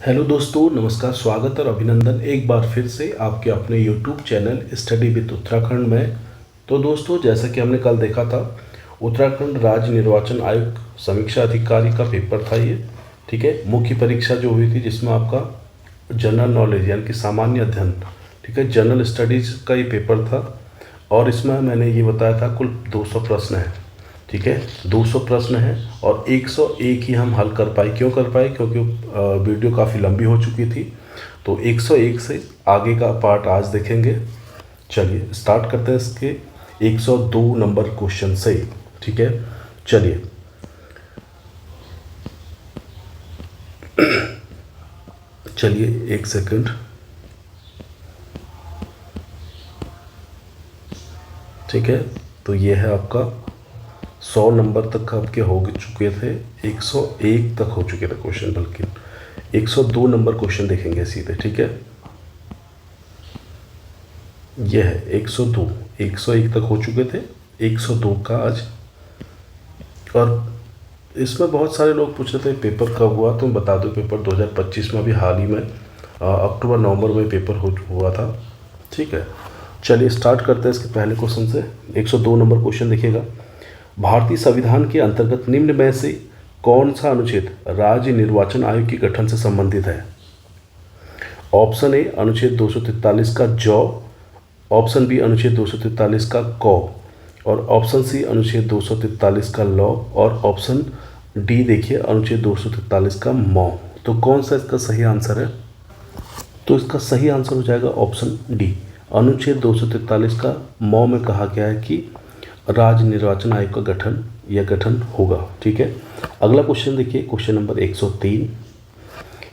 Hello दोस्तों, नमस्कार, स्वागत और अभिनंदन एक बार फिर से आपके अपने YouTube channel study with Uttarakhand में। तो दोस्तों, जैसा कि हमने कल देखा था, उत्तराखंड राज्य निर्वाचन आयोग समीक्षा अधिकारी का पेपर था ये। ठीक है, मुख्य परीक्षा जो हुई थी जिसमें आपका जनरल नॉलेज यानी कि सामान्य अध्ययन, ठीक है, जनरल स्टडीज़ का ये पेपर था। और इसमें मैंने ये बताया था कुल 200 प्रश्न है। ठीक है, 200 प्रश्न है और 101 ही हम हल कर पाए। क्यों कर पाए? क्योंकि वीडियो काफ़ी लंबी हो चुकी थी। तो 101 से आगे का पार्ट आज देखेंगे। चलिए स्टार्ट करते हैं इसके 102 नंबर क्वेश्चन से। ठीक है, चलिए चलिए एक सेकंड। ठीक है, तो ये है आपका 100 नंबर तक आपके हो चुके थे, 101 तक हो चुके थे क्वेश्चन, बल्कि 102 नंबर क्वेश्चन देखेंगे सीधे। ठीक है, यह है 102, 101 तक हो चुके थे, 102 का आज। और इसमें बहुत सारे लोग पूछ रहे थे पेपर कब हुआ, तो मैं बता दूं पेपर 2025 में, अभी हाल ही में अक्टूबर नवंबर में पेपर हुआ था। ठीक है, चलिए स्टार्ट करते हैं इसके पहले क्वेश्चन से। 102 नंबर क्वेश्चन देखिएगा। भारतीय संविधान के अंतर्गत निम्न में से कौन सा अनुच्छेद राज्य निर्वाचन आयोग के गठन से संबंधित है? ऑप्शन ए अनुच्छेद 243 का जॉ, ऑप्शन बी अनुच्छेद 243 का कौ, और ऑप्शन सी अनुच्छेद 243 का लॉ, और ऑप्शन डी देखिए अनुच्छेद 243 का मौ। तो कौन सा इसका सही आंसर है? तो इसका सही आंसर हो जाएगा ऑप्शन डी, अनुच्छेद 243 का मौ में कहा गया है कि राज्य निर्वाचन आयोग का गठन होगा। ठीक है, अगला क्वेश्चन देखिए, क्वेश्चन नंबर 103।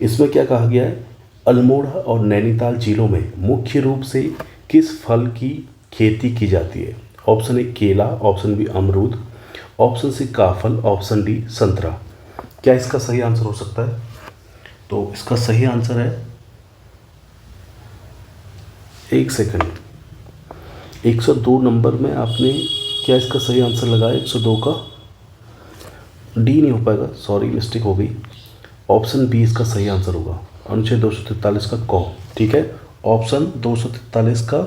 इसमें क्या कहा गया है? अल्मोड़ा और नैनीताल जिलों में मुख्य रूप से किस फल की खेती की जाती है? ऑप्शन ए केला, ऑप्शन बी अमरूद, ऑप्शन सी काफल, ऑप्शन डी संतरा। क्या इसका सही आंसर हो सकता है? तो इसका सही आंसर है, एक सेकंड, 102 नंबर में आपने क्या इसका सही आंसर लगाया? 102 का डी नहीं हो पाएगा, सॉरी मिस्टेक हो गई। ऑप्शन बी इसका सही आंसर होगा, अनुच्छेद 243 का कौ। ठीक है, ऑप्शन 243 का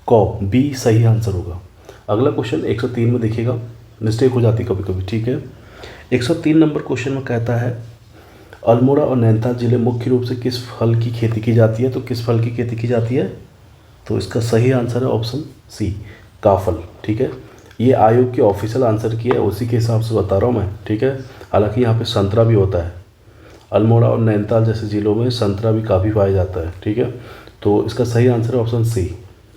कौ बी सही आंसर होगा। अगला क्वेश्चन 103 में देखिएगा, मिस्टेक हो जाती कभी कभी। ठीक है, 103 नंबर क्वेश्चन में कहता है अल्मोड़ा और नैनीताल जिले मुख्य रूप से किस फल की खेती की जाती है? तो किस फल की खेती की जाती है? तो इसका सही आंसर है ऑप्शन सी, काफल। ठीक है, ये आयोग के ऑफिशियल आंसर की है, उसी के हिसाब से बता रहा हूँ मैं। ठीक है, हालांकि यहाँ पे संतरा भी होता है, अल्मोड़ा और नैनीताल जैसे ज़िलों में संतरा भी काफ़ी पाया जाता है। ठीक है, तो इसका सही आंसर है ऑप्शन सी,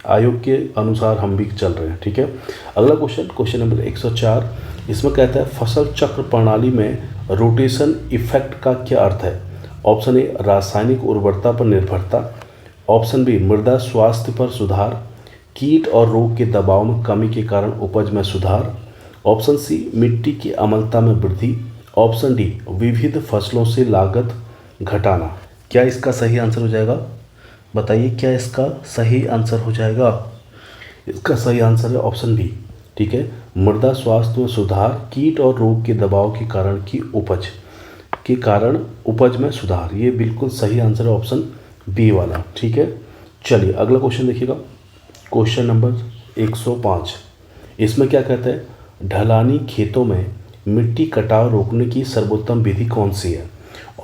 आयोग के अनुसार हम भी चल रहे हैं। ठीक है, अगला क्वेश्चन, क्वेश्चन नंबर 104। इसमें कहता है फसल चक्र प्रणाली में रोटेशन इफेक्ट का क्या अर्थ है? ऑप्शन ए रासायनिक उर्वरता पर निर्भरता, ऑप्शन बी मृदा स्वास्थ्य पर सुधार, कीट और रोग के दबाव में कमी के कारण उपज में सुधार, ऑप्शन सी मिट्टी की अम्लता में वृद्धि, ऑप्शन डी विविध फसलों से लागत घटाना। क्या इसका सही आंसर हो जाएगा? बताइए, क्या इसका सही आंसर हो जाएगा? इसका सही आंसर है ऑप्शन बी। ठीक है, मृदा स्वास्थ्य में सुधार, कीट और रोग के दबाव के कारण उपज में सुधार। ये बिल्कुल सही आंसर है ऑप्शन बी वाला। ठीक है, चलिए अगला क्वेश्चन देखिएगा, क्वेश्चन नंबर 105। इसमें क्या कहता है? ढलानी खेतों में मिट्टी कटाव रोकने की सर्वोत्तम विधि कौन सी है?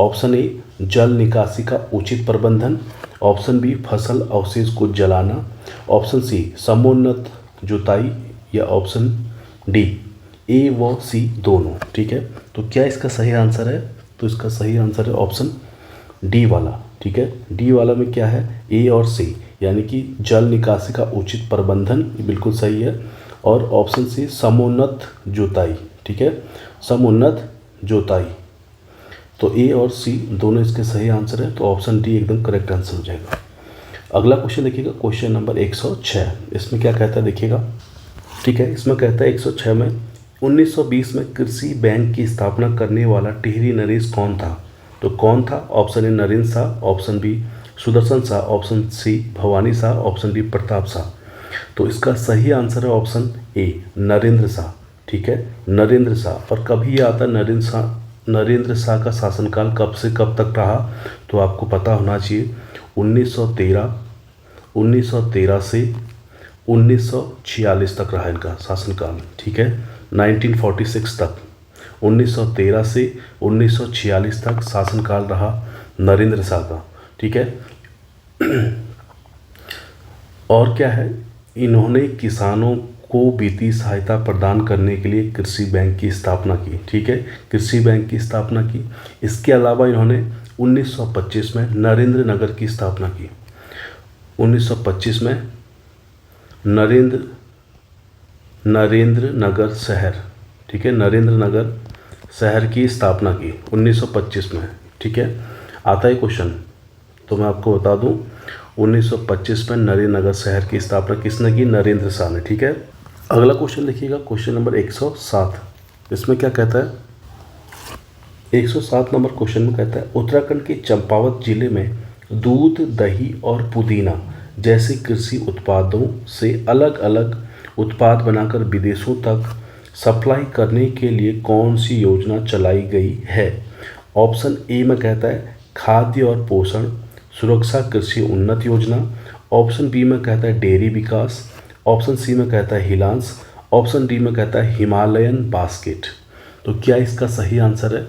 ऑप्शन ए जल निकासी का उचित प्रबंधन, ऑप्शन बी फसल अवशेष को जलाना, ऑप्शन सी समोन्नत जुताई, या ऑप्शन डी ए व सी दोनों। ठीक है, तो क्या इसका सही आंसर है? तो इसका सही आंसर है ऑप्शन डी वाला। ठीक है, डी वाला में क्या है? ए और सी, यानी कि जल निकासी का उचित प्रबंधन, ये बिल्कुल सही है। और ऑप्शन सी समोन्नत जुताई। ठीक है, समोन्नत जुताई, तो ए और सी दोनों इसके सही आंसर है, तो ऑप्शन डी एकदम करेक्ट आंसर हो जाएगा। अगला क्वेश्चन देखिएगा, क्वेश्चन नंबर 106। इसमें क्या कहता है देखिएगा। ठीक है, इसमें कहता है 106 में 1920 में कृषि बैंक की स्थापना करने वाला टिहरी नरेश कौन था? तो कौन था? Option A Narendra Shah, option B Sudarshan Shah, option C Bhavani Shah, option D Pratap Shah. तो इसका सही आंसर है ऑप्शन ए नरेंद्र शाह। ठीक है, नरेंद्र शाह। और कभी ये आता है नरेंद्र शाह नरेंद्र शाह का शासनकाल कब से कब तक रहा, तो आपको पता होना चाहिए 1913 से 1946 तक रहा इनका शासनकाल, ठीक है, 1946 तक, 1913 से 1946 तक शासनकाल रहा नरेंद्र शाह का, ठीक है। और क्या है, इन्होंने किसानों को वित्तीय सहायता प्रदान करने के लिए कृषि बैंक की स्थापना की, ठीक है, कृषि बैंक की स्थापना की। इसके अलावा इन्होंने 1925 में नरेंद्र नगर की स्थापना की, 1925 में नरेंद्र नगर शहर, ठीक है, नरेंद्र नगर शहर की स्थापना की 1925 में, ठीक है। आता है क्वेश्चन, तो मैं आपको बता दूं 1925 में नरेंद्र नगर शहर की स्थापना किसने की, नरेंद्र शाह ने, ठीक है। अगला क्वेश्चन देखिएगा, क्वेश्चन नंबर 107। इसमें क्या कहता है, 107 नंबर क्वेश्चन में कहता है उत्तराखंड के चंपावत जिले में दूध, दही और पुदीना जैसे कृषि उत्पादों से अलग अलग उत्पाद बनाकर विदेशों तक सप्लाई करने के लिए कौन सी योजना चलाई गई है। ऑप्शन ए में कहता है खाद्य और पोषण सुरक्षा कृषि उन्नत योजना, ऑप्शन बी में कहता है डेयरी विकास, ऑप्शन सी में कहता है हिलांस, ऑप्शन डी में कहता है हिमालयन बास्केट। तो क्या इसका सही आंसर है,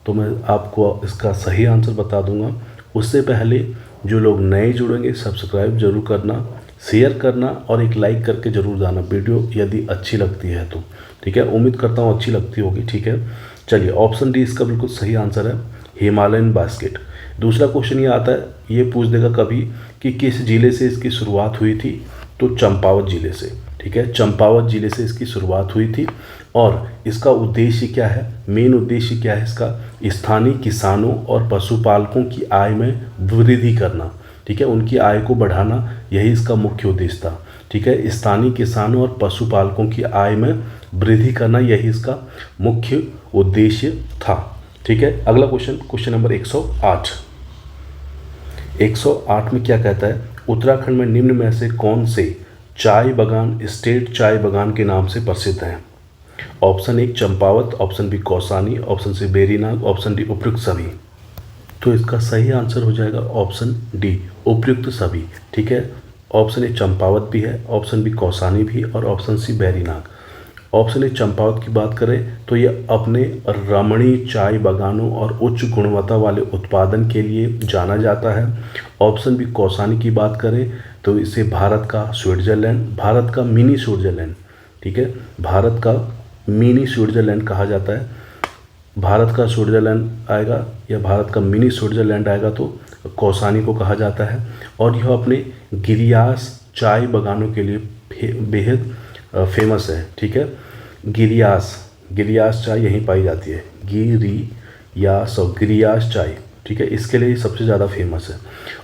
तो मैं आपको इसका सही आंसर बता दूंगा। उससे पहले जो लोग नए जुड़ेंगे सब्सक्राइब जरूर करना, शेयर करना और एक लाइक करके जरूर जाना वीडियो यदि अच्छी लगती है तो, ठीक है। उम्मीद करता हूँ अच्छी लगती होगी, ठीक है। चलिए, ऑप्शन डी इसका बिल्कुल सही आंसर है, हिमालयन बास्केट। दूसरा क्वेश्चन ये आता है, ये पूछ देगा कभी कि किस जिले से इसकी शुरुआत हुई थी, तो चंपावत जिले से, ठीक है, चंपावत जिले से इसकी शुरुआत हुई थी। और इसका उद्देश्य क्या है, मेन उद्देश्य क्या है इसका, स्थानीय किसानों और पशुपालकों की आय में वृद्धि करना, ठीक है, उनकी आय को बढ़ाना, यही इसका मुख्य उद्देश्य था, ठीक है। स्थानीय किसानों और पशुपालकों की आय में वृद्धि करना, यही इसका मुख्य उद्देश्य था, ठीक है। अगला क्वेश्चन, क्वेश्चन नंबर 108। 108 में क्या कहता है, उत्तराखंड में निम्न में से कौन से चाय बागान स्टेट चाय बागान के नाम से प्रसिद्ध हैं। Option A Champawat, option B Kausani, option C Berinag, option D उपयुक्त सभी। तो इसका सही आंसर हो जाएगा ऑप्शन डी उपयुक्त सभी, ठीक है। ऑप्शन ए चंपावत भी है, ऑप्शन बी कौसानी भी और option C Berinag. Option A Champawat की बात करें तो ये अपने रमणीय चाय बागानों और उच्च गुणवत्ता वाले उत्पादन के लिए जाना जाता है। ऑप्शन बी कौसानी की बात करें तो इसे भारत का स्विट्जरलैंड, भारत का मिनी स्विट्जरलैंड, ठीक है, भारत का मिनी स्विट्जरलैंड कहा जाता है। भारत का स्विट्जरलैंड आएगा या भारत का मिनी स्विट्जरलैंड आएगा तो कौसानी को कहा जाता है। और यह अपने गिरियास चाय बागानों के लिए बेहद फेमस है, ठीक है। गिरियास चाय यहीं पाई जाती है, गिरियास चाय, ठीक है, इसके लिए सबसे ज़्यादा फेमस है।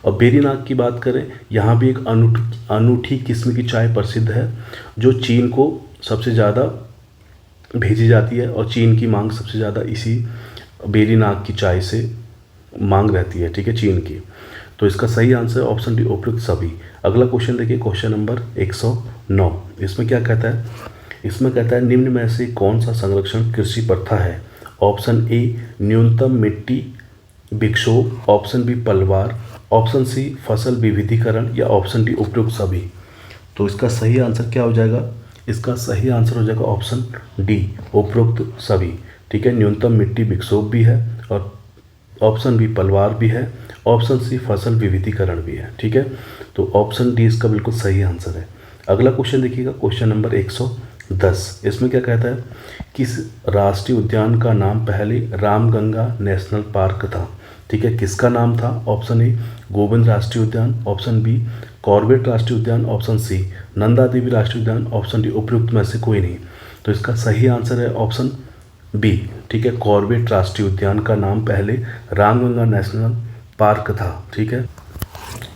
और बेरीनाग की बात करें, यहाँ भी एक अनूठी किस्म की चाय प्रसिद्ध है जो चीन को सबसे ज़्यादा भेजी जाती है और चीन की मांग सबसे ज़्यादा इसी बेरीनाग की चाय से मांग रहती है, ठीक है, चीन की। तो इसका सही आंसर ऑप्शन डी उपयुक्त सभी। अगला क्वेश्चन देखिए, क्वेश्चन नंबर 109। इसमें क्या कहता है, इसमें कहता है निम्न में से कौन सा संरक्षण कृषि प्रथा है। ऑप्शन ए न्यूनतम मिट्टी विक्षोभ, ऑप्शन बी पलवार, ऑप्शन सी फसल विविधीकरण या ऑप्शन डी उपयुक्त सभी। तो इसका सही आंसर क्या हो जाएगा, इसका सही आंसर हो जाएगा ऑप्शन डी उपयुक्त सभी, ठीक है। न्यूनतम मिट्टी विक्षोभ भी है और ऑप्शन बी पलवार भी है, ऑप्शन सी फसल विविधीकरण भी है, ठीक है। तो ऑप्शन डी इसका बिल्कुल सही आंसर है। अगला क्वेश्चन देखिएगा, क्वेश्चन नंबर 110। इसमें क्या कहता है, किस राष्ट्रीय उद्यान का नाम पहले रामगंगा नेशनल पार्क था, ठीक है, किसका नाम था। ऑप्शन ए गोविंद राष्ट्रीय उद्यान, ऑप्शन बी कॉर्बेट राष्ट्रीय उद्यान, ऑप्शन सी नंदा देवी राष्ट्रीय उद्यान, ऑप्शन डी उपयुक्त में से कोई नहीं। तो इसका सही आंसर है ऑप्शन बी, ठीक है, कॉर्बेट राष्ट्रीय उद्यान का नाम पहले रामगंगा नेशनल पार्क था, ठीक है।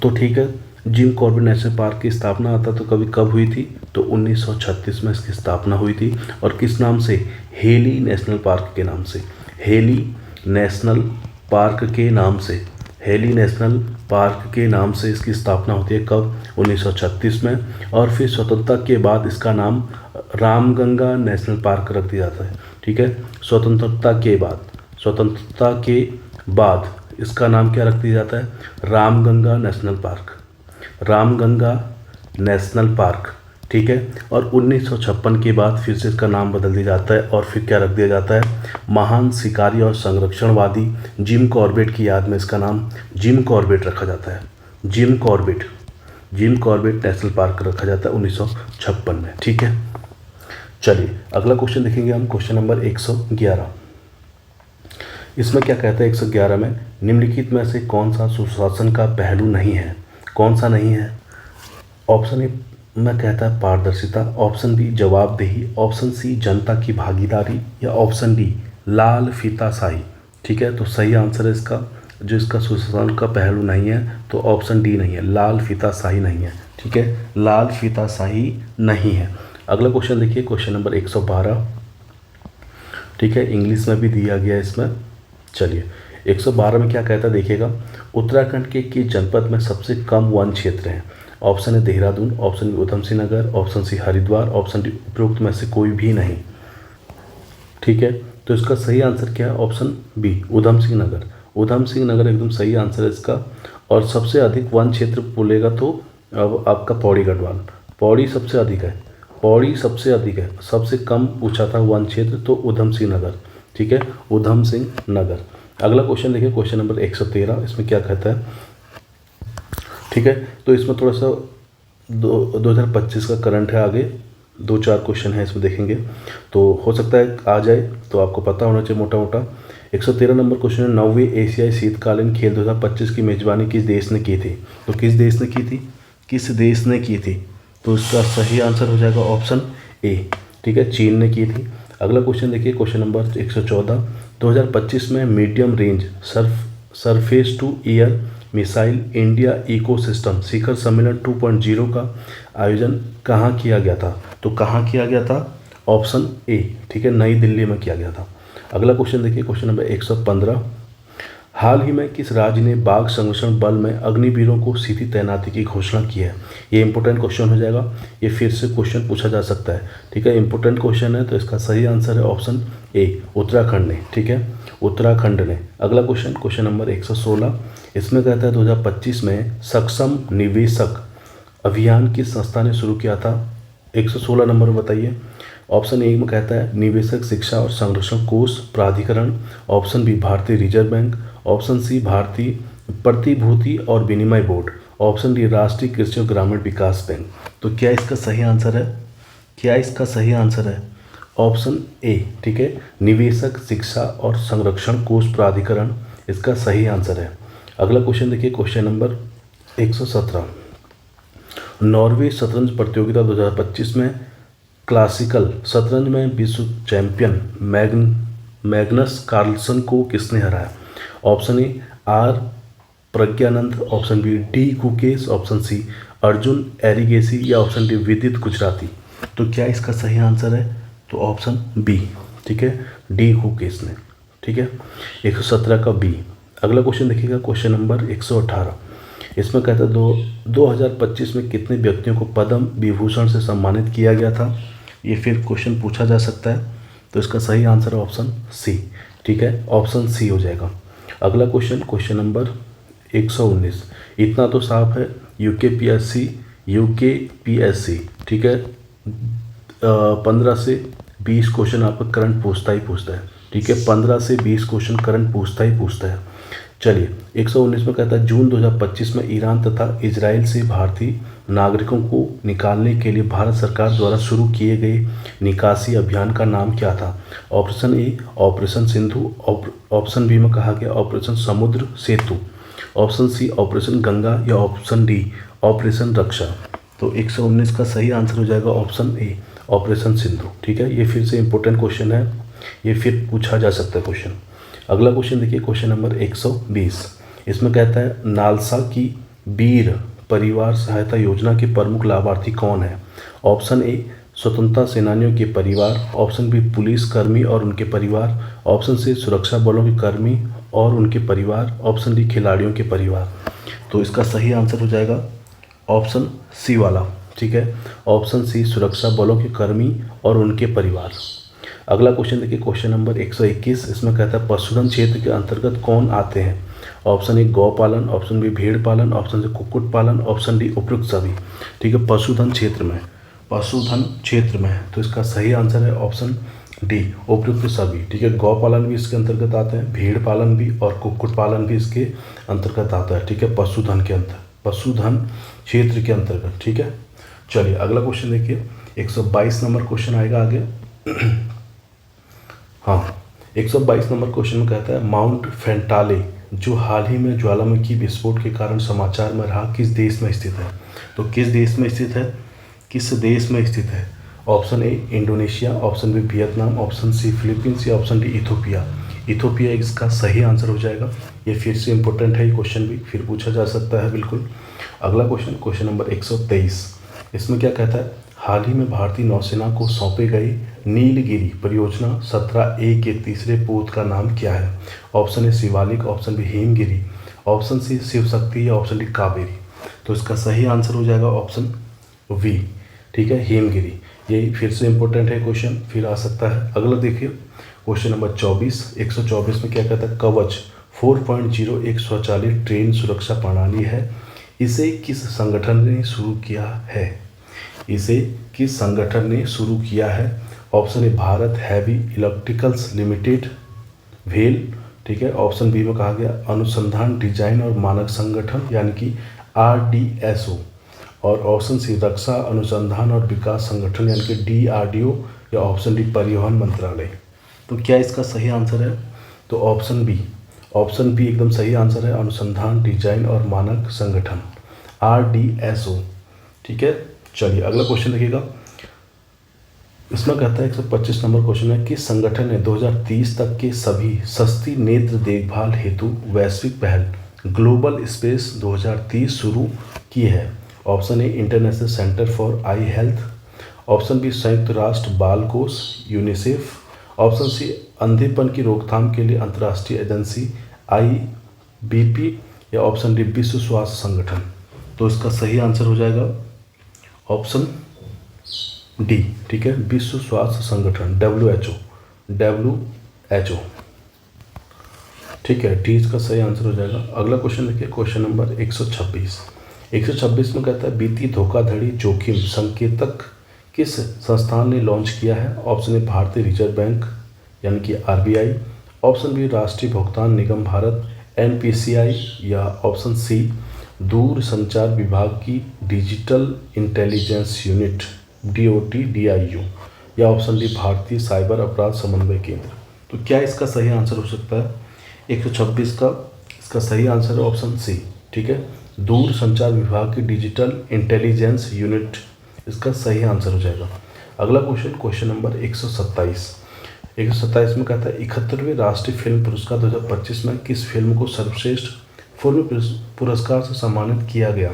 तो ठीक है, जिम कॉर्बेट नेशनल पार्क की स्थापना आता तो कब हुई थी, तो 1936 में इसकी स्थापना हुई थी। और किस नाम से, हेली नेशनल पार्क के नाम से, हेली नेशनल पार्क के नाम से, हेली नेशनल पार्क के नाम से इसकी स्थापना होती है। कब, 1936 में। और फिर स्वतंत्रता के बाद इसका नाम रामगंगा नेशनल पार्क रख दिया जाता है, ठीक है, स्वतंत्रता के बाद, स्वतंत्रता के बाद इसका नाम क्या रख दिया जाता है? Ramganga national park. Ramganga national park, ठीक है। और 1956 के बाद फिर से इसका नाम बदल दिया जाता है और फिर क्या रख दिया जाता है? महान शिकारी और संरक्षणवादी जिम कॉर्बेट की याद में इसका नाम जिम कॉर्बेट रखा जाता है। जिम कॉर्बेट नेशनल पार्क रखा जाता है 1956 में, ठीक है। चलिए अगला क्वेश्चन देखेंगे हम, क्वेश्चन नंबर 111। इसमें क्या कहता है 111 में, निम्नलिखित में से कौन सा सुशासन का पहलू नहीं है? कौन सा नहीं है? ऑप्शन ए में कहता है पारदर्शिता, ऑप्शन बी जवाबदेही, ऑप्शन सी जनता की भागीदारी, या ऑप्शन डी लाल फीताशाही, ठीक है। तो सही आंसर है इसका, जो इसका सुशासन का पहलू नहीं है, तो ऑप्शन डी नहीं है, लाल फीताशाही नहीं है, ठीक है। लाल फीताशाही नहीं है। अगला क्वेश्चन देखिए, क्वेश्चन नंबर 112, ठीक है। इंग्लिश में भी दिया गया है इसमें। चलिए 112 में क्या कहता है देखिएगा, उत्तराखंड के किस जनपद में सबसे कम वन क्षेत्र हैं? ऑप्शन है Dehradun, option B Udham Singh Nagar, option C Haridwar, option D उपरोक्त में से कोई भी नहीं, ठीक है। तो इसका सही आंसर क्या है? ऑप्शन बी उधम सिंह नगर। उधम सिंह नगर एकदम सही आंसर है इसका। और सबसे अधिक वन क्षेत्र बोलेगा तो अब आपका पौड़ी गढ़वाल, पौड़ी सबसे अधिक है, पौड़ी सबसे अधिक है। सबसे कम पूछा था वन क्षेत्र तो उधम सिंह नगर, ठीक है, उधम सिंह नगर। अगला क्वेश्चन देखिए, क्वेश्चन नंबर 113। इसमें क्या कहता है, ठीक है। तो इसमें थोड़ा सा 2025 का करंट है, आगे 2-4 क्वेश्चन है इसमें देखेंगे, तो हो सकता है आ जाए, तो आपको पता होना चाहिए मोटा मोटा। 113 नंबर क्वेश्चन है, 9वीं एशियाई शीतकालीन खेल 2025 की मेजबानी किस देश ने की थी? तो किस देश ने की थी? किस देश ने की थी? तो इसका सही आंसर हो जाएगा ऑप्शन ए, ठीक है, चीन ने की थी। अगला क्वेश्चन देखिए, क्वेश्चन नंबर 114। 2025 में medium range surface to air missile India ecosystem शिखर सम्मेलन 2.0 का आयोजन कहाँ किया गया था? तो कहाँ किया गया था? ऑप्शन ए, ठीक है, नई दिल्ली में किया गया था। अगला क्वेश्चन देखिए, क्वेश्चन नंबर 115। हाल ही में किस राज्य ने बाघ संरक्षण बल में अग्निवीरों को सीधी तैनाती की घोषणा की है? ये इंपॉर्टेंट क्वेश्चन हो जाएगा, ये फिर से क्वेश्चन पूछा जा सकता है, ठीक है, इंपॉर्टेंट क्वेश्चन है। तो इसका सही आंसर है ऑप्शन ए, उत्तराखंड ने, ठीक है, उत्तराखंड ने। अगला क्वेश्चन, क्वेश्चन नंबर 116। इसमें कहता है 2025 में सक्षम निवेशक अभियान किस संस्था ने शुरू किया था? 116 नंबर बताइए। ऑप्शन ए में कहता है निवेशक शिक्षा और संरक्षण कोष प्राधिकरण, ऑप्शन बी भारतीय रिजर्व बैंक, ऑप्शन सी भारतीय प्रतिभूति और विनिमय बोर्ड, ऑप्शन डी राष्ट्रीय कृषि और ग्रामीण विकास बैंक। तो क्या इसका सही आंसर है? क्या इसका सही आंसर है? ऑप्शन ए, ठीक है, निवेशक शिक्षा और संरक्षण कोष प्राधिकरण इसका सही आंसर है। अगला क्वेश्चन देखिए, क्वेश्चन नंबर 117। नॉर्वे शतरंज प्रतियोगिता 2025 में क्लासिकल शतरंज में विश्व चैंपियन मैग्नस कार्लसन को किसने हराया? Option A R Praggnanandhaa, option B D Gukesh, option C Arjun Erigaisi, या ऑप्शन डी विदित गुजराती। तो क्या इसका सही आंसर है? तो ऑप्शन बी, ठीक है, डी गुकेश ने, ठीक है, 117 का बी। अगला क्वेश्चन देखिएगा, क्वेश्चन नंबर 118। इसमें कहता है 2025 में कितने व्यक्तियों को पद्म विभूषण से सम्मानित किया गया था? ये फिर क्वेश्चन पूछा जा सकता है, तो इसका सही आंसर है ऑप्शन सी, ठीक है, ऑप्शन सी हो जाएगा। अगला क्वेश्चन, क्वेश्चन नंबर 119। इतना तो साफ है, यूकेपीएससी, ठीक है, 15 से 20 क्वेश्चन आपका करंट पूछता ही पूछता है, ठीक है, 15 से 20 क्वेश्चन करंट पूछता ही पूछता है। चलिए 119 में कहता है जून 2025 में ईरान तथा इजराइल से भारतीय नागरिकों को निकालने के लिए भारत सरकार द्वारा शुरू किए गए निकासी अभियान का नाम क्या था? Option A operation Sindhu, option B में कहा गया operation Samudra Setu, option C operation Ganga, या ऑप्शन डी ऑपरेशन रक्षा। तो 119 का सही आंसर हो जाएगा ऑप्शन ए ऑपरेशन सिंधु, ठीक है। ये फिर से इंपॉर्टेंट क्वेश्चन है, ये फिर पूछा जा सकता है क्वेश्चन। अगला क्वेश्चन देखिए, क्वेश्चन नंबर 120। इसमें कहता है नालसा की वीर परिवार सहायता योजना के प्रमुख लाभार्थी कौन है? ऑप्शन ए स्वतंत्रता सेनानियों के परिवार, ऑप्शन बी पुलिस कर्मी और उनके परिवार, ऑप्शन सी सुरक्षा बलों के कर्मी और उनके परिवार, ऑप्शन डी खिलाड़ियों के परिवार। तो इसका सही आंसर हो जाएगा ऑप्शन सी वाला, ठीक है, ऑप्शन सी सुरक्षा बलों के कर्मी और उनके परिवार। अगला क्वेश्चन देखिए, क्वेश्चन नंबर 121, इसमें कहता है पशुधन क्षेत्र के अंतर्गत कौन आते हैं? ऑप्शन ए गौ पालन, ऑप्शन बी भेड़ पालन, ऑप्शन सी कुक्कुट पालन, ऑप्शन डी उपयुक्त सभी। ठीक है, पशुधन क्षेत्र में, पशुधन क्षेत्र में है, तो इसका सही आंसर है ऑप्शन डी, उपयुक्त सभी। ठीक है, गौ पालन भी इसके अंतर्गत आते हैं, भेड़ पालन भी और कुक्कुट पालन भी इसके अंतर्गत आता है। ठीक है, पशुधन के अंतर, पशुधन क्षेत्र के अंतर्गत। ठीक है, चलिए अगला क्वेश्चन देखिए, 122 नंबर क्वेश्चन आएगा आगे। हाँ, 122 नंबर क्वेश्चन में कहता है माउंट फेंटाले जो हाल ही में ज्वालामुखी विस्फोट के कारण समाचार में रहा, किस देश में स्थित है? तो किस देश में स्थित है, किस देश में स्थित है? Option A Indonesia, option B Vietnam, option C Philippines या ऑप्शन डी इथोपिया। इथोपिया इसका सही आंसर हो जाएगा। ये फिर से इंपॉर्टेंट है, ये क्वेश्चन भी फिर पूछा जा सकता है बिल्कुल। अगला क्वेश्चन, क्वेश्चन नंबर 123, इसमें क्या कहता है हाल ही में भारतीय नौसेना को सौंपे गई नीलगिरी परियोजना 17A के तीसरे पोत का नाम क्या है? Option A Shivalik, option B Himgiri, option C Shiv Shakti या ऑप्शन डी कावेरी। तो इसका सही आंसर हो जाएगा ऑप्शन वी। ठीक है, हिमगिरी। ये फिर से इंपॉर्टेंट है, क्वेश्चन फिर आ सकता है। अगला देखिए, क्वेश्चन नंबर 24, 124 में क्या कहता है कवच 4.0 एक स्वचालित ट्रेन सुरक्षा प्रणाली है, इसे किस संगठन ने शुरू किया है? इसे किस संगठन ने शुरू किया है? ऑप्शन ए भारत हैवी इलेक्ट्रिकल्स लिमिटेड भेल। ठीक है, ऑप्शन बी में कहा गया अनुसंधान डिजाइन और मानक संगठन यानी कि RDSO, और ऑप्शन सी रक्षा अनुसंधान और विकास संगठन यानी कि DRDO, या ऑप्शन डी परिवहन मंत्रालय। तो क्या इसका सही आंसर है? तो ऑप्शन बी, ऑप्शन बी एकदम सही आंसर है, अनुसंधान डिजाइन और मानक संगठन RDSO। ठीक है, चलिए अगला क्वेश्चन देखिएगा, इसमें कहता है 125 नंबर क्वेश्चन है किस संगठन ने 2030 तक के सभी सस्ती नेत्र देखभाल हेतु वैश्विक पहल ग्लोबल स्पेस 2030 शुरू की है? Option A international centre for eye health, option B संयुक्त राष्ट्र बाल कोष यूनिसेफ, ऑप्शन सी अंधेपन की रोकथाम के लिए अंतर्राष्ट्रीय एजेंसी IBP, या ऑप्शन डी विश्व स्वास्थ्य संगठन। तो इसका सही आंसर हो जाएगा ऑप्शन डी। ठीक है, विश्व स्वास्थ्य संगठन WHO। ठीक है, डी इसका सही आंसर हो जाएगा। अगला क्वेश्चन देखिए, क्वेश्चन नंबर 126 में कहता है वित्तीय धोखाधड़ी जोखिम संकेतक किस संस्थान ने लॉन्च किया है? ऑप्शन ए भारतीय रिजर्व बैंक यानी कि RBI, ऑप्शन बी राष्ट्रीय भुगतान निगम भारत NPCI, या ऑप्शन सी दूर संचार विभाग की डिजिटल इंटेलिजेंस यूनिट DOT/DIU, या ऑप्शन डी भारतीय साइबर अपराध समन्वय केंद्र। तो क्या इसका सही आंसर हो सकता है? 126 का इसका सही आंसर है ऑप्शन सी। ठीक है, दूर संचार विभाग की डिजिटल इंटेलिजेंस यूनिट इसका सही आंसर हो जाएगा। अगला क्वेश्चन, क्वेश्चन नंबर 127 में कहता है 71वें राष्ट्रीय फिल्म पुरस्कार 2025 में किस फिल्म को सर्वश्रेष्ठ फिल्म पुरस्कार से सम्मानित किया गया?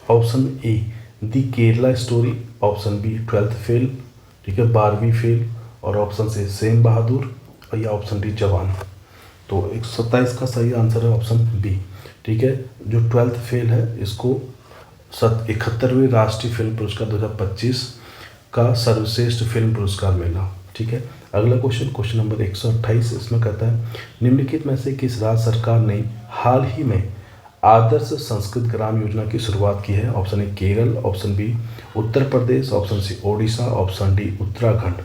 Option A the Kerala story, option B 12th fail, ठीक है 12वीं फेल, और ऑप्शन सी सेम बहादुर, और या ऑप्शन डी जवान। तो 127 का सही आंसर है ऑप्शन बी। ठीक है, जो 12th फेल है इसको 71वें राष्ट्रीय फिल्म पुरस्कार 2025 का सर्वश्रेष्ठ फिल्म पुरस्कार मिला। ठीक है, अगला क्वेश्चन, क्वेश्चन नंबर 128, इसमें कहता है निम्नलिखित में से किस राज्य सरकार ने हाल ही में आदर्श संस्कृत ग्राम योजना की शुरुआत की है? Option A Kerala, option B Uttar Pradesh, option C Odisha, option D Uttarakhand.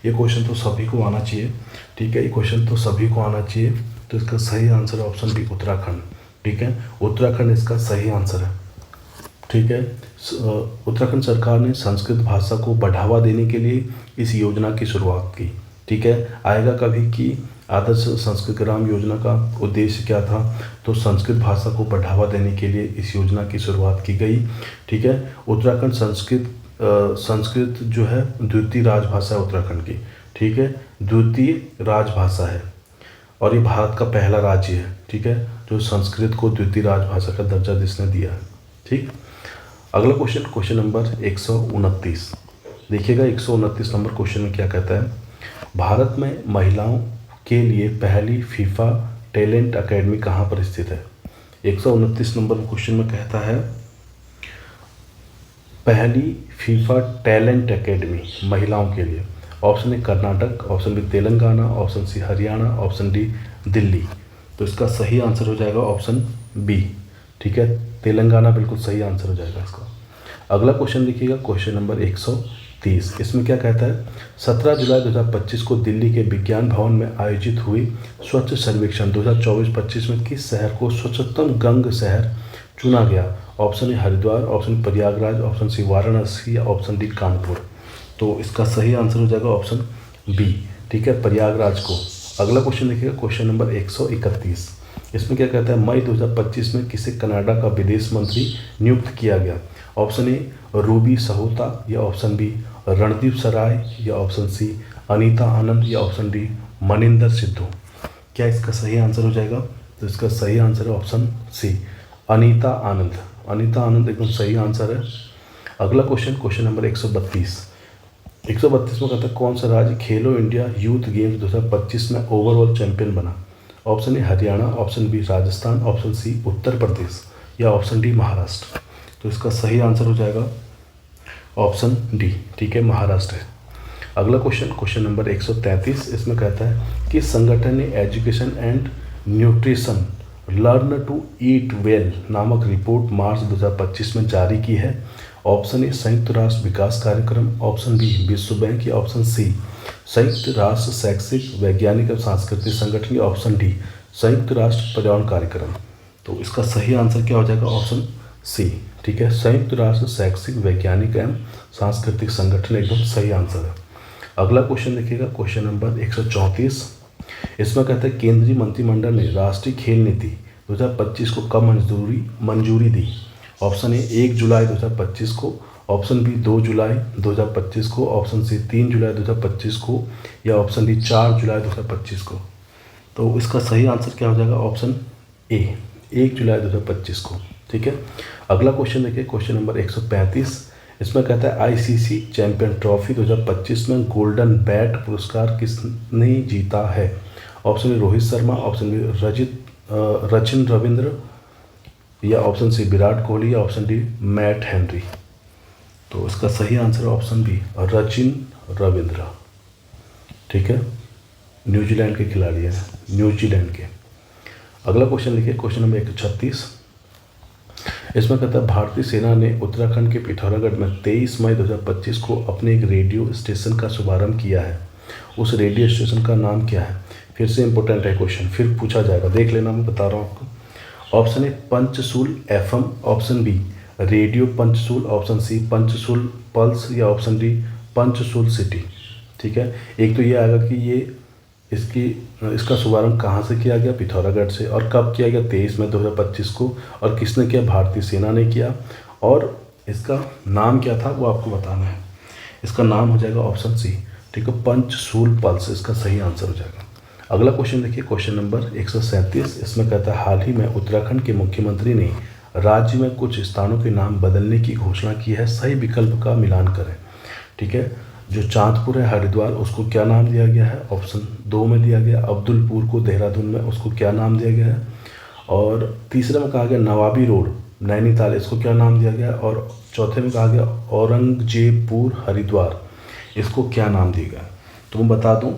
ये क्वेश्चन तो सभी को आना चाहिए। ठीक है, ये क्वेश्चन तो सभी को आना चाहिए। तो इसका सही आंसर है ऑप्शन डी उत्तराखंड। ठीक है, उत्तराखंड इसका सही आंसर है। ठीक है, उत्तराखंड सरकार ने संस्कृत भाषा को बढ़ावा देने के लिए इस योजना की शुरुआत की। ठीक है, आएगा कभी कि आदर्श संस्कृत ग्राम योजना का उद्देश्य क्या था? तो संस्कृत भाषा को बढ़ावा देने के लिए इस योजना की शुरुआत की गई। ठीक है, उत्तराखंड संस्कृत जो है द्वितीय राजभाषा है उत्तराखंड की। ठीक है, द्वितीय राजभाषा है और ये भारत का पहला राज्य है। ठीक है, जो संस्कृत को द्वितीय राजभाषा का दर्जा जिसने दिया है। ठीक, अगला क्वेश्चन, क्वेश्चन नंबर 129 देखिएगा। 129 नंबर क्वेश्चन में क्या कहता है भारत में महिलाओं के लिए पहली फीफा टैलेंट अकेडमी कहाँ पर स्थित है? 129 नंबर क्वेश्चन में कहता है पहली फीफा टैलेंट अकेडमी महिलाओं के लिए, option A Karnataka, option B Telangana, option C Haryana, option D Delhi. तो इसका सही आंसर हो जाएगा ऑप्शन बी। ठीक है, तेलंगाना बिल्कुल सही आंसर हो जाएगा इसका। अगला क्वेश्चन देखिएगा, क्वेश्चन नंबर 130। इसमें क्या कहता है, 17 जुलाई 2025 को दिल्ली के विज्ञान भवन में आयोजित हुई स्वच्छ सर्वेक्षण 2024-25 में किस शहर को स्वच्छतम गंग शहर चुना गया? Option A Haridwar, option Prayagraj, option C Varanasi या ऑप्शन डी कानपुर। तो इसका सही आंसर हो जाएगा ऑप्शन बी। ठीक है, प्रयागराज को। अगला क्वेश्चन देखिएगा, क्वेश्चन नंबर 131। इसमें क्या कहता है, मई 2025 में किसे कनाडा का विदेश मंत्री नियुक्त किया गया? ऑप्शन ए रूबी सहोता या ऑप्शन बी रणदीप सराय या ऑप्शन सी अनीता आनंद या ऑप्शन डी मनिंदर सिद्धू। क्या इसका सही आंसर हो जाएगा? तो इसका सही आंसर है ऑप्शन सी अनीता आनंद। अनीता आनंद एकदम सही आंसर है। अगला क्वेश्चन, क्वेश्चन नंबर 132। 132 में कहता है, कौन सा राज्य खेलो इंडिया यूथ गेम्स 2025 में ओवरऑल चैंपियन बना? Option A Haryana, option B Rajasthan, option C Uttar Pradesh या ऑप्शन डी महाराष्ट्र। तो इसका सही आंसर हो जाएगा ऑप्शन डी। ठीक है, महाराष्ट्र है। अगला क्वेश्चन, क्वेश्चन नंबर 133। इसमें कहता है कि संगठन ने education and nutrition learn to eat well नामक रिपोर्ट मार्च 2025 में जारी की है? ऑप्शन ए संयुक्त राष्ट्र विकास कार्यक्रम, ऑप्शन बी विश्व बैंक या ऑप्शन सी संयुक्त राष्ट्र शैक्षिक वैज्ञानिक एवं सांस्कृतिक संगठन या ऑप्शन डी संयुक्त राष्ट्र पर्यावरण कार्यक्रम। तो इसका सही आंसर क्या हो जाएगा? Option C. ठीक है, संयुक्त राष्ट्र शैक्षिक वैज्ञानिक एवं सांस्कृतिक संगठन एकदम सही आंसर है। अगला क्वेश्चन देखिएगा, क्वेश्चन नंबर 134। इसमें कहता है, केंद्रीय मंत्रिमंडल ने राष्ट्रीय खेल नीति 2025 को कब मंजूरी दी? ऑप्शन ए 1 जुलाई 2025 को, ऑप्शन बी 2 जुलाई 2025 को, ऑप्शन सी 3 जुलाई 2025 को या ऑप्शन डी 4 जुलाई 2025 को। तो इसका सही आंसर क्या हो जाएगा? ऑप्शन ए 1 जुलाई 2025 को। ठीक है, अगला क्वेश्चन देखिए, क्वेश्चन नंबर 135। इसमें कहता है, आईसीसी चैंपियन ट्रॉफी 2025 में गोल्डन बैट पुरस्कार किसने जीता है? Option A Rohit Sharma, option B Sachin Ravindra या ऑप्शन सी विराट कोहली या ऑप्शन डी मैट हेनरी। तो इसका सही आंसर है ऑप्शन बी सचिन रविंद्र। ठीक है, न्यूजीलैंड के खिलाड़ी हैं, न्यूजीलैंड के। अगला क्वेश्चन लिखिए, क्वेश्चन नंबर 136। इसमें कहता है, भारतीय सेना ने उत्तराखंड के पिथौरागढ़ में 23 मई 2025 को अपने एक रेडियो स्टेशन का शुभारंभ किया है। उस रेडियो स्टेशन का नाम क्या है? फिर से इंपॉर्टेंट है क्वेश्चन, फिर पूछा जाएगा, देख लेना, मैं बता रहा हूँ आपको। Option A Panchsul FM, option B radio Panchsul, option C Panchsul pulse या ऑप्शन डी पंचसूल सिटी। ठीक है, एक तो ये आएगा कि ये इसका शुभारंभ कहाँ से किया गया? पिथौरागढ़ से। और कब किया गया? 23 मई 2025 को। और किसने किया? भारतीय सेना ने किया। और इसका नाम क्या था वो आपको बताना है। इसका नाम हो जाएगा ऑप्शन सी। ठीक है, पंचसूल पल्स इसका सही आंसर हो जाएगा। अगला क्वेश्चन देखिए, क्वेश्चन नंबर 137। इसमें कहता है, हाल ही में उत्तराखंड के मुख्यमंत्री ने राज्य में कुछ स्थानों के नाम बदलने की घोषणा की है, सही विकल्प का मिलान करें। ठीक है, जो चांदपुर है हरिद्वार, उसको क्या नाम दिया गया है? ऑप्शन 2 में दिया गया अब्दुलपुर को देहरादून में, उसको क्या नाम दिया गया है? और तीसरे में कहा गया नवाबी रोड नैनीताल, इसको क्या नाम दिया गया? और चौथे में कहा गया औरंगजेबपुर हरिद्वार, इसको क्या नाम दिया गया? तो मैं बता दूं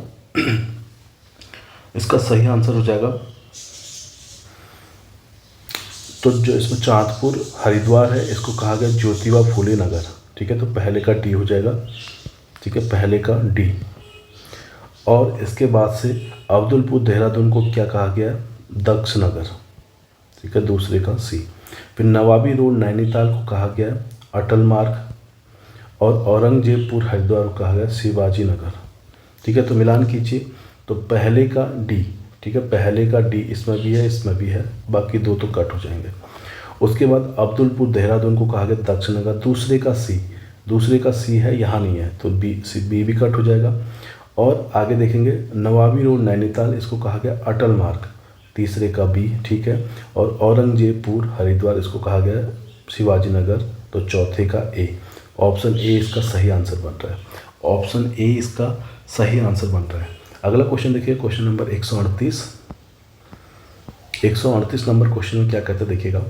इसका सही आंसर हो जाएगा, तो जो इसमें चांदपुर हरिद्वार है इसको कहा गया ज्योतिबा फूले नगर। ठीक है, तो पहले का डी हो जाएगा। ठीक है, पहले का डी। और इसके बाद से अब्दुलपुर देहरादून को क्या कहा गया? दक्ष नगर। ठीक है, दूसरे का सी। फिर नवाबी रोड नैनीताल को कहा गया अटल मार्ग। और औरंगजेबपुर हरिद्वार को कहा गया शिवाजी नगर। ठीक है, तो मिलान कीजिए, तो पहले का डी। ठीक है, पहले का डी इसमें भी है, इसमें भी है, बाकी दो तो कट हो जाएंगे। उसके बाद अब्दुलपुर देहरादून को कहा गया दक्ष नगर, दूसरे का सी है, यहाँ नहीं है, तो बी भी कट हो जाएगा। और आगे देखेंगे नवाबी रोड नैनीताल, इसको कहा गया अटल मार्ग, तीसरे का बी। ठीक है, और औरंगजेबपुर हरिद्वार इसको कहा गया शिवाजी नगर, तो चौथे का ए। ऑप्शन ए इसका सही आंसर बन रहा है। ऑप्शन ए इसका सही आंसर बन रहा है। अगला क्वेश्चन देखिए, क्वेश्चन नंबर 138। 138 नंबर क्वेश्चन में क्या कहते हैं देखिएगा।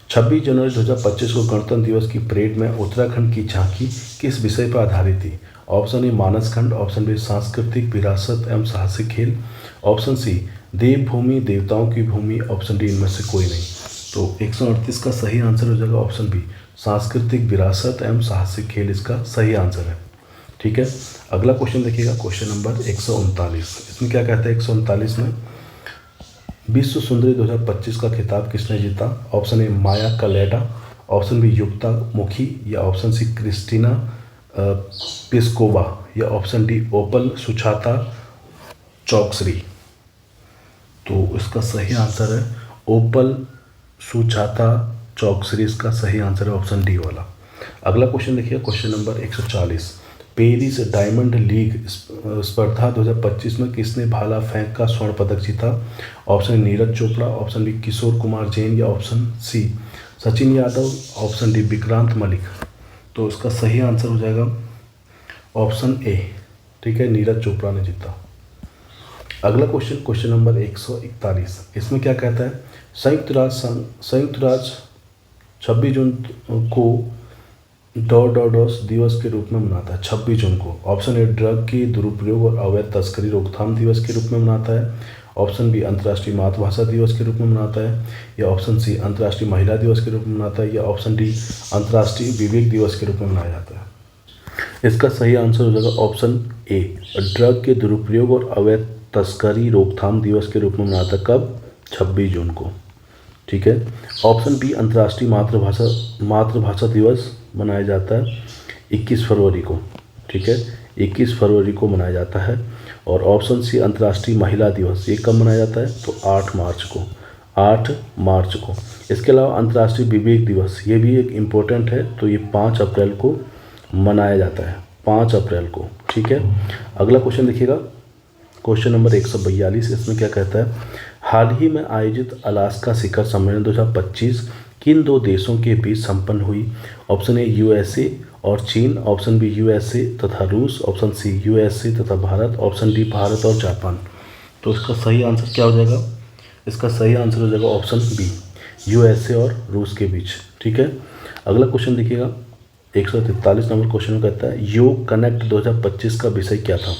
26 जनवरी 2025 को गणतंत्र दिवस की परेड में उत्तराखंड की झांकी किस विषय पर आधारित थी? Option A Manaskhand, option B सांस्कृतिक विरासत एवं साहसिक खेल, ऑप्शन सी देवभूमि देवताओं की भूमि, ऑप्शन डी इनमें से कोई नहीं। तो 138 का सही आंसर हो जाएगा ऑप्शन बी सांस्कृतिक विरासत एवं साहसिक खेल इसका सही आंसर है। ठीक है, अगला क्वेश्चन देखिएगा, क्वेश्चन नंबर 139। इसमें क्या कहता है 139 में, विश्व सुंदरी 2025 का खिताब किसने जीता? Option A Maya Kaleda, option B Yukta Mookhey, या ऑप्शन सी क्रिस्टीना पिस्कोवा, या option D Opal Suchata Chuangsri. तो इसका सही आंसर है ओपल सुछाता चौकसरी, इसका सही आंसर है ऑप्शन डी वाला। अगला क्वेश्चन देखिए, question number 140। Paris diamond league स्पर्धा 2025 में किसने भाला फेंक का स्वर्ण पदक जीता? Option Neeraj Chopra, option B Kishore Kumar Jain, या option C Sachin Yadav, option D Vikrant Malik. तो इसका सही आंसर हो जाएगा ऑप्शन ए, ठीक है, नीरज चोपड़ा ने जीता। अगला क्वेश्चन, क्वेश्चन नंबर 141। इसमें क्या कहता है, संयुक्त राष्ट्र 26 जून को डॉस दिवस के रूप में मनाता है। 26 जून को ऑप्शन ए ड्रग की दुरुपयोग और अवैध तस्करी रोकथाम दिवस के रूप में मनाता है, ऑप्शन बी अंतर्राष्ट्रीय मातृभाषा दिवस के रूप में मनाता है, या ऑप्शन सी अंतर्राष्ट्रीय महिला दिवस के रूप में मनाता है, या ऑप्शन डी अंतर्राष्ट्रीय विवेक दिवस के रूप में मनाया जाता है। इसका सही आंसर हो जाएगा ऑप्शन ए ड्रग के दुरुपयोग और अवैध तस्करी रोकथाम दिवस के रूप में मनाता है। कब? 26 जून को। ठीक है, ऑप्शन बी अंतर्राष्ट्रीय मातृभाषा दिवस मनाया जाता है 21 फरवरी को। ठीक है, 21 फरवरी को मनाया जाता है। और ऑप्शन सी अंतर्राष्ट्रीय महिला दिवस, ये कब मनाया जाता है? तो 8 मार्च को, 8 मार्च को। इसके अलावा अंतर्राष्ट्रीय विवेक दिवस, ये भी एक इम्पोर्टेंट है, तो ये 5 अप्रैल को मनाया जाता है, 5 अप्रैल को। ठीक है, अगला क्वेश्चन देखिएगा, क्वेश्चन नंबर 142। इसमें क्या कहता है, हाल ही में आयोजित अलास्का शिखर सम्मेलन 2025 किन 2 देशों के बीच संपन्न हुई? ऑप्शन ए यूएसए और चीन, ऑप्शन बी यूएसए तथा रूस, ऑप्शन सी यूएसए तथा भारत, ऑप्शन डी भारत और जापान। तो इसका सही आंसर क्या हो जाएगा? इसका सही आंसर हो जाएगा ऑप्शन बी यूएसए और रूस के बीच। ठीक है, अगला क्वेश्चन देखिएगा, 143 नंबर क्वेश्चन में कहता है, योग कनेक्ट 2025 का विषय क्या था?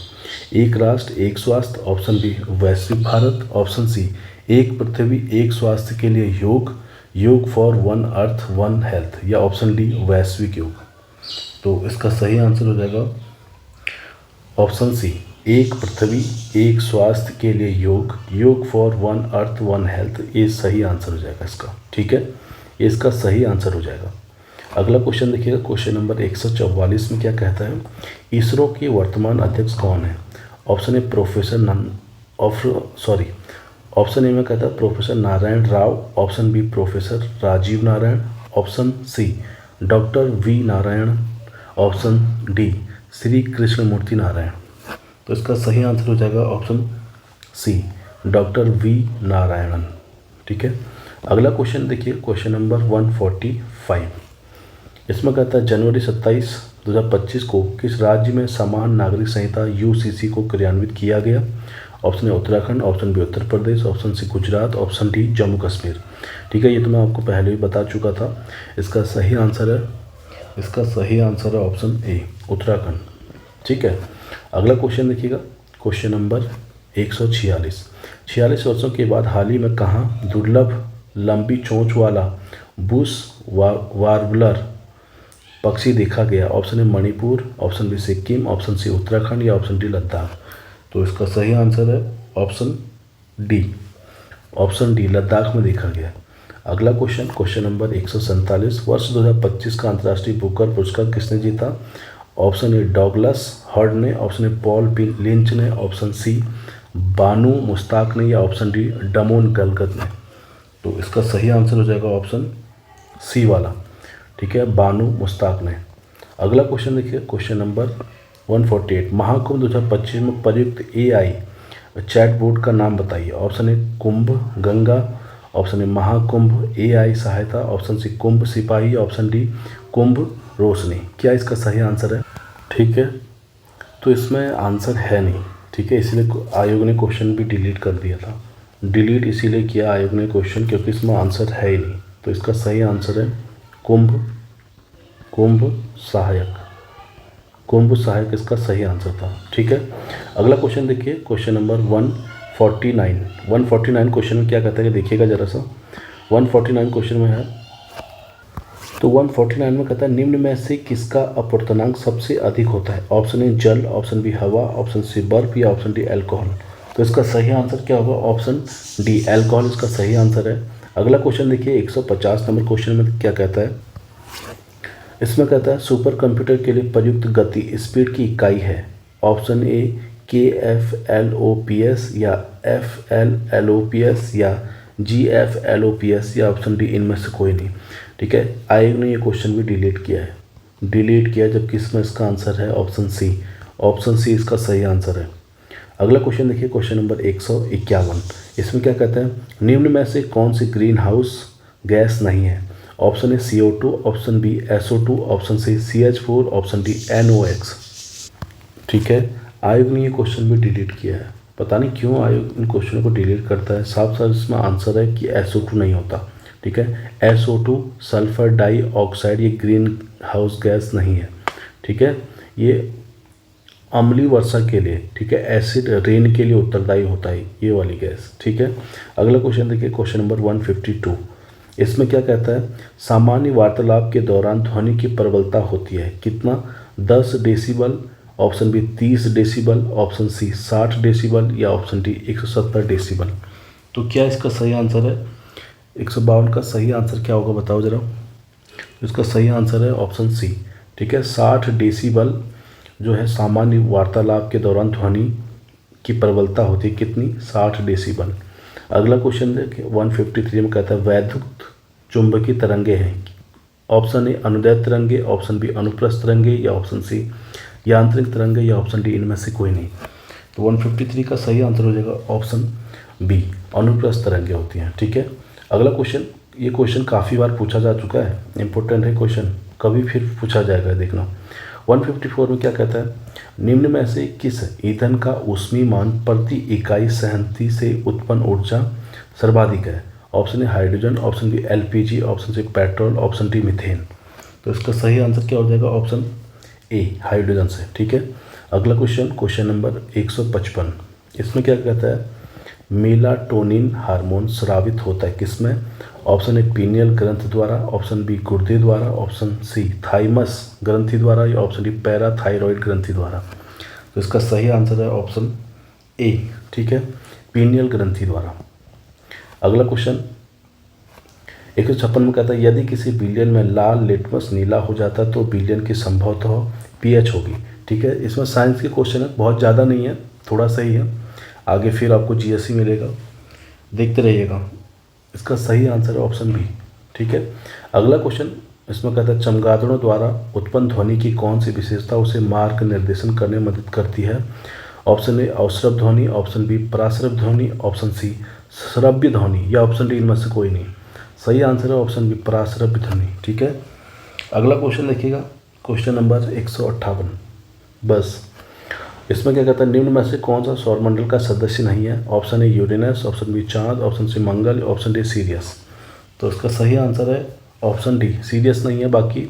एक राष्ट्र एक स्वास्थ्य, ऑप्शन बी वैश्विक भारत, ऑप्शन सी एक पृथ्वी एक स्वास्थ्य के लिए योग, योग for one earth one health, या ऑप्शन डी वैश्विक योग। तो इसका सही आंसर हो जाएगा ऑप्शन सी एक पृथ्वी एक स्वास्थ्य के लिए योग, योग for one earth one health, ये सही आंसर हो जाएगा इसका। ठीक है, ये इसका सही आंसर हो जाएगा। अगला क्वेश्चन देखिएगा, क्वेश्चन नंबर 144 में क्या कहता है, इसरो के वर्तमान अध्यक्ष कौन है? ऑप्शन ए ऑप्शन ए में कहता है professor Narayan Rao, option B professor Rajeev Narayan, option C doctor V Narayan, option D Shri Krishnamurthy Narayan. तो इसका सही आंसर हो जाएगा option C doctor V Narayanan. ठीक है, अगला क्वेश्चन देखिए, क्वेश्चन नंबर 145। इसमें कहता है जनवरी 27, 2025 को किस राज्य में समान नागरिक संहिता यूसीसी को क्रियान्वित किया गया? Option A Uttarakhand, option B Uttar Pradesh, option C Gujarat, option D Jammu Kashmir. ठीक है, ये तो मैं आपको पहले भी बता चुका था। इसका सही आंसर है ऑप्शन ए उत्तराखंड। ठीक है, अगला क्वेश्चन देखिएगा, क्वेश्चन नंबर 146। 46 वर्षों के बाद हाल ही में कहाँ दुर्लभ लंबी चोंच वाला बुश वार्बलर पक्षी देखा गया? Option A Manipur, option B Sikkim, option C Uttarakhand, या ऑप्शन डी लद्दाख। तो इसका सही आंसर है ऑप्शन डी लद्दाख में देखा गया। अगला क्वेश्चन, क्वेश्चन नंबर 147। वर्ष 2025 का अंतर्राष्ट्रीय बुकर पुरस्कार किसने जीता? ऑप्शन ए डॉगलस हर्ड ने, ऑप्शन ए पॉल लिंच ने, ऑप्शन सी बानू मुश्ताक ने, या ऑप्शन डी डमोन गलगत ने। तो इसका सही आंसर हो जाएगा ऑप्शन सी वाला। ठीक है, बानू मुश्ताक ने। अगला क्वेश्चन देखिए, क्वेश्चन नंबर 148। महाकुंभ 2025 में प्रयुक्त एआई चैटबोट का नाम बताइए। Option A Kumbh Ganga, option A Mahakumbh AI सहायता, ऑप्शन सी कुंभ सिपाही, ऑप्शन डी कुंभ रोशनी। क्या इसका सही आंसर है? ठीक है, तो इसमें आंसर है नहीं। ठीक है, इसीलिए आयोग ने क्वेश्चन भी डिलीट कर दिया था। डिलीट इसीलिए किया आयोग ने क्वेश्चन, क्योंकि इसमें आंसर है ही नहीं। तो इसका सही आंसर है कुंभ सहायक, कुंभ सहायक इसका सही आंसर था। ठीक है, अगला क्वेश्चन देखिए, क्वेश्चन नंबर 149 क्वेश्चन में क्या कहता है कि देखिएगा जरा सा। 149 क्वेश्चन में है, तो 149 में कहता है निम्न में से किसका अपवर्तनांक सबसे अधिक होता है। ऑप्शन ए जल, ऑप्शन बी हवा, ऑप्शन सी बर्फ या ऑप्शन डी अल्कोहल। तो इसका सही आंसर क्या होगा, ऑप्शन डी अल्कोहल इसका सही आंसर है। अगला क्वेश्चन देखिए 150 नंबर क्वेश्चन में क्या कहता है, इसमें कहता है सुपर कंप्यूटर के लिए प्रयुक्त गति स्पीड की इकाई है। ऑप्शन ए KFLOPS या FLLOPS या GFLOPS या ऑप्शन डी इनमें से कोई नहीं। ठीक है, आयोग ने ये क्वेश्चन भी डिलीट किया जबकि इसमें इसका आंसर है ऑप्शन सी इसका सही आंसर है। अगला क्वेश्चन देखिए, क्वेश्चन नंबर 151, इसमें क्या कहता है निम्न में से कौन सी ग्रीन हाउस गैस नहीं है। Option A CO2, option B SO2, option C CH4, option D NOx। ठीक है, आयोग ने ये क्वेश्चन भी डिलीट किया है, पता नहीं क्यों आयोग इन क्वेश्चनों को डिलीट करता है। साफ साफ इसमें आंसर है कि SO2 नहीं होता। ठीक है, SO2 सल्फर डाइऑक्साइड ये ग्रीन हाउस गैस नहीं है। ठीक है, ये अम्लीय वर्षा के लिए, ठीक है, एसिड रेन के लिए उत्तरदायी होता है ये वाली गैस। ठीक है, अगला क्वेश्चन देखिए, क्वेश्चन नंबर 152, इसमें क्या कहता है सामान्य वार्तालाप के दौरान ध्वनि की प्रबलता होती है कितना, 10 decibel, option B 30 decibel, option C 60 decibel या ऑप्शन डी 170 डेसिबल। तो क्या इसका सही आंसर है, 152 का सही आंसर क्या होगा बताओ जरा। इसका सही आंसर है ऑप्शन सी। ठीक है, 60 डेसिबल जो है सामान्य वार्तालाप के दौरान ध्वनि की प्रबलता होती है कितनी, 60 डेसिबल। अगला क्वेश्चन देखिए 153 में कहता है वैद्युत चुंबकीय तरंगे हैं। ऑप्शन ए अनुदैर्ध्य तरंगे, ऑप्शन बी अनुप्रस्थ तरंगे या ऑप्शन सी यांत्रिक तरंगे या ऑप्शन डी इनमें से कोई नहीं। तो 153 का सही आंसर हो जाएगा ऑप्शन बी, अनुप्रस्थ तरंगे होती हैं। ठीक है, अगला क्वेश्चन, ये क्वेश्चन काफ़ी बार पूछा जा चुका है, इंपॉर्टेंट है क्वेश्चन, कभी फिर पूछा जाएगा देखना। 154 में क्या कहता है निम्न में से किस ईंधन का ऊष्मीय मान प्रति इकाई सहनती से उत्पन्न ऊर्जा सर्वाधिक है। Option A hydrogen, option B LPG, option C petrol, option D methane. तो इसका सही आंसर क्या हो जाएगा, ऑप्शन ए हाइड्रोजन से। ठीक है, अगला क्वेश्चन, क्वेश्चन नंबर 155, इसमें क्या कहता है मेलाटोनिन हार्मोन स्रावित होता है किसमें। ऑप्शन ए पीनियल ग्रंथि द्वारा, ऑप्शन बी गुर्दे द्वारा, ऑप्शन सी थाइमस ग्रंथि द्वारा या ऑप्शन डी पैराथाइरॉइड ग्रंथि द्वारा। तो इसका सही आंसर है ऑप्शन ए। ठीक है, पीनियल ग्रंथि द्वारा। अगला क्वेश्चन 156 में कहता है यदि किसी बिलियन में लाल लिटमस नीला हो जाता तो बिलियन की संभवतः pH होगी। ठीक है, इसमें साइंस के क्वेश्चन है, बहुत ज़्यादा नहीं है, थोड़ा सही है, आगे फिर आपको GSE मिलेगा, देखते रहिएगा। इसका सही आंसर है ऑप्शन बी। ठीक है, अगला क्वेश्चन इसमें कहता है चमगादड़ों द्वारा उत्पन्न ध्वनि की कौन सी विशेषता उसे मार्ग निर्देशन करने में मदद करती है। ऑप्शन ए अवस्रव ध्वनि, ऑप्शन बी पराश्रव ध्वनि, ऑप्शन सी श्रव्य ध्वनि या ऑप्शन डी इनमें से कोई नहीं। सही आंसर है ऑप्शन बी पराश्रव्य ध्वनि। ठीक है, अगला क्वेश्चन देखिएगा, क्वेश्चन नंबर 158, बस इसमें क्या कहता है निम्न में से कौन सा सौरमंडल का सदस्य नहीं है। Option A Uranus, option B चांद, ऑप्शन सी मंगल, ऑप्शन डी सीरियस। तो इसका सही आंसर है ऑप्शन डी, सीरियस नहीं है, बाकी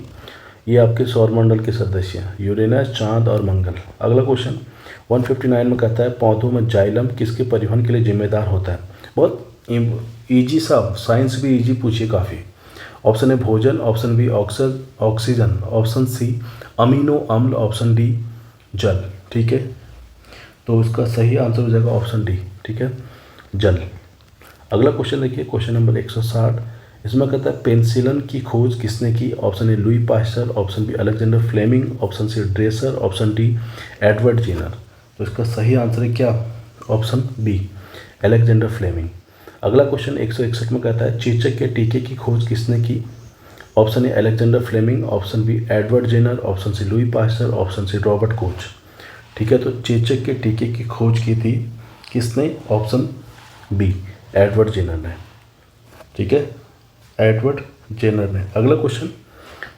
ये आपके सौरमंडल के सदस्य हैं, यूरेनस, चांद और मंगल। अगला क्वेश्चन 159 में कहता है पौधों में जाइलम किसके परिवहन के लिए जिम्मेदार होता है। बहुत ईजी सा, साइंस भी ईजी पूछिए काफ़ी। ऑप्शन ए भोजन, option B oxygen, option C amino अम्ल, ऑप्शन डी जल। ठीक है, तो इसका सही आंसर हो जाएगा ऑप्शन डी। ठीक है, जल। अगला क्वेश्चन देखिए, क्वेश्चन नंबर 160, इसमें कहता है पेनिसिलिन की खोज किसने की। Option A Louis Pasteur, option B Alexander Fleming, option C Dresser, option D Edward Jenner. तो इसका सही आंसर है क्या, ऑप्शन बी अलेक्जेंडर फ्लेमिंग। अगला क्वेश्चन 161 में कहता है चेचक के टीके की खोज किसने की। Option A Alexander Fleming, option B Edward Jenner, option C Louis Pasteur, option C Robert Koch. ठीक है, तो चेचक के टीके की खोज की थी किसने, ऑप्शन बी एडवर्ड जेनर ने। ठीक है, एडवर्ड जेनर ने। अगला क्वेश्चन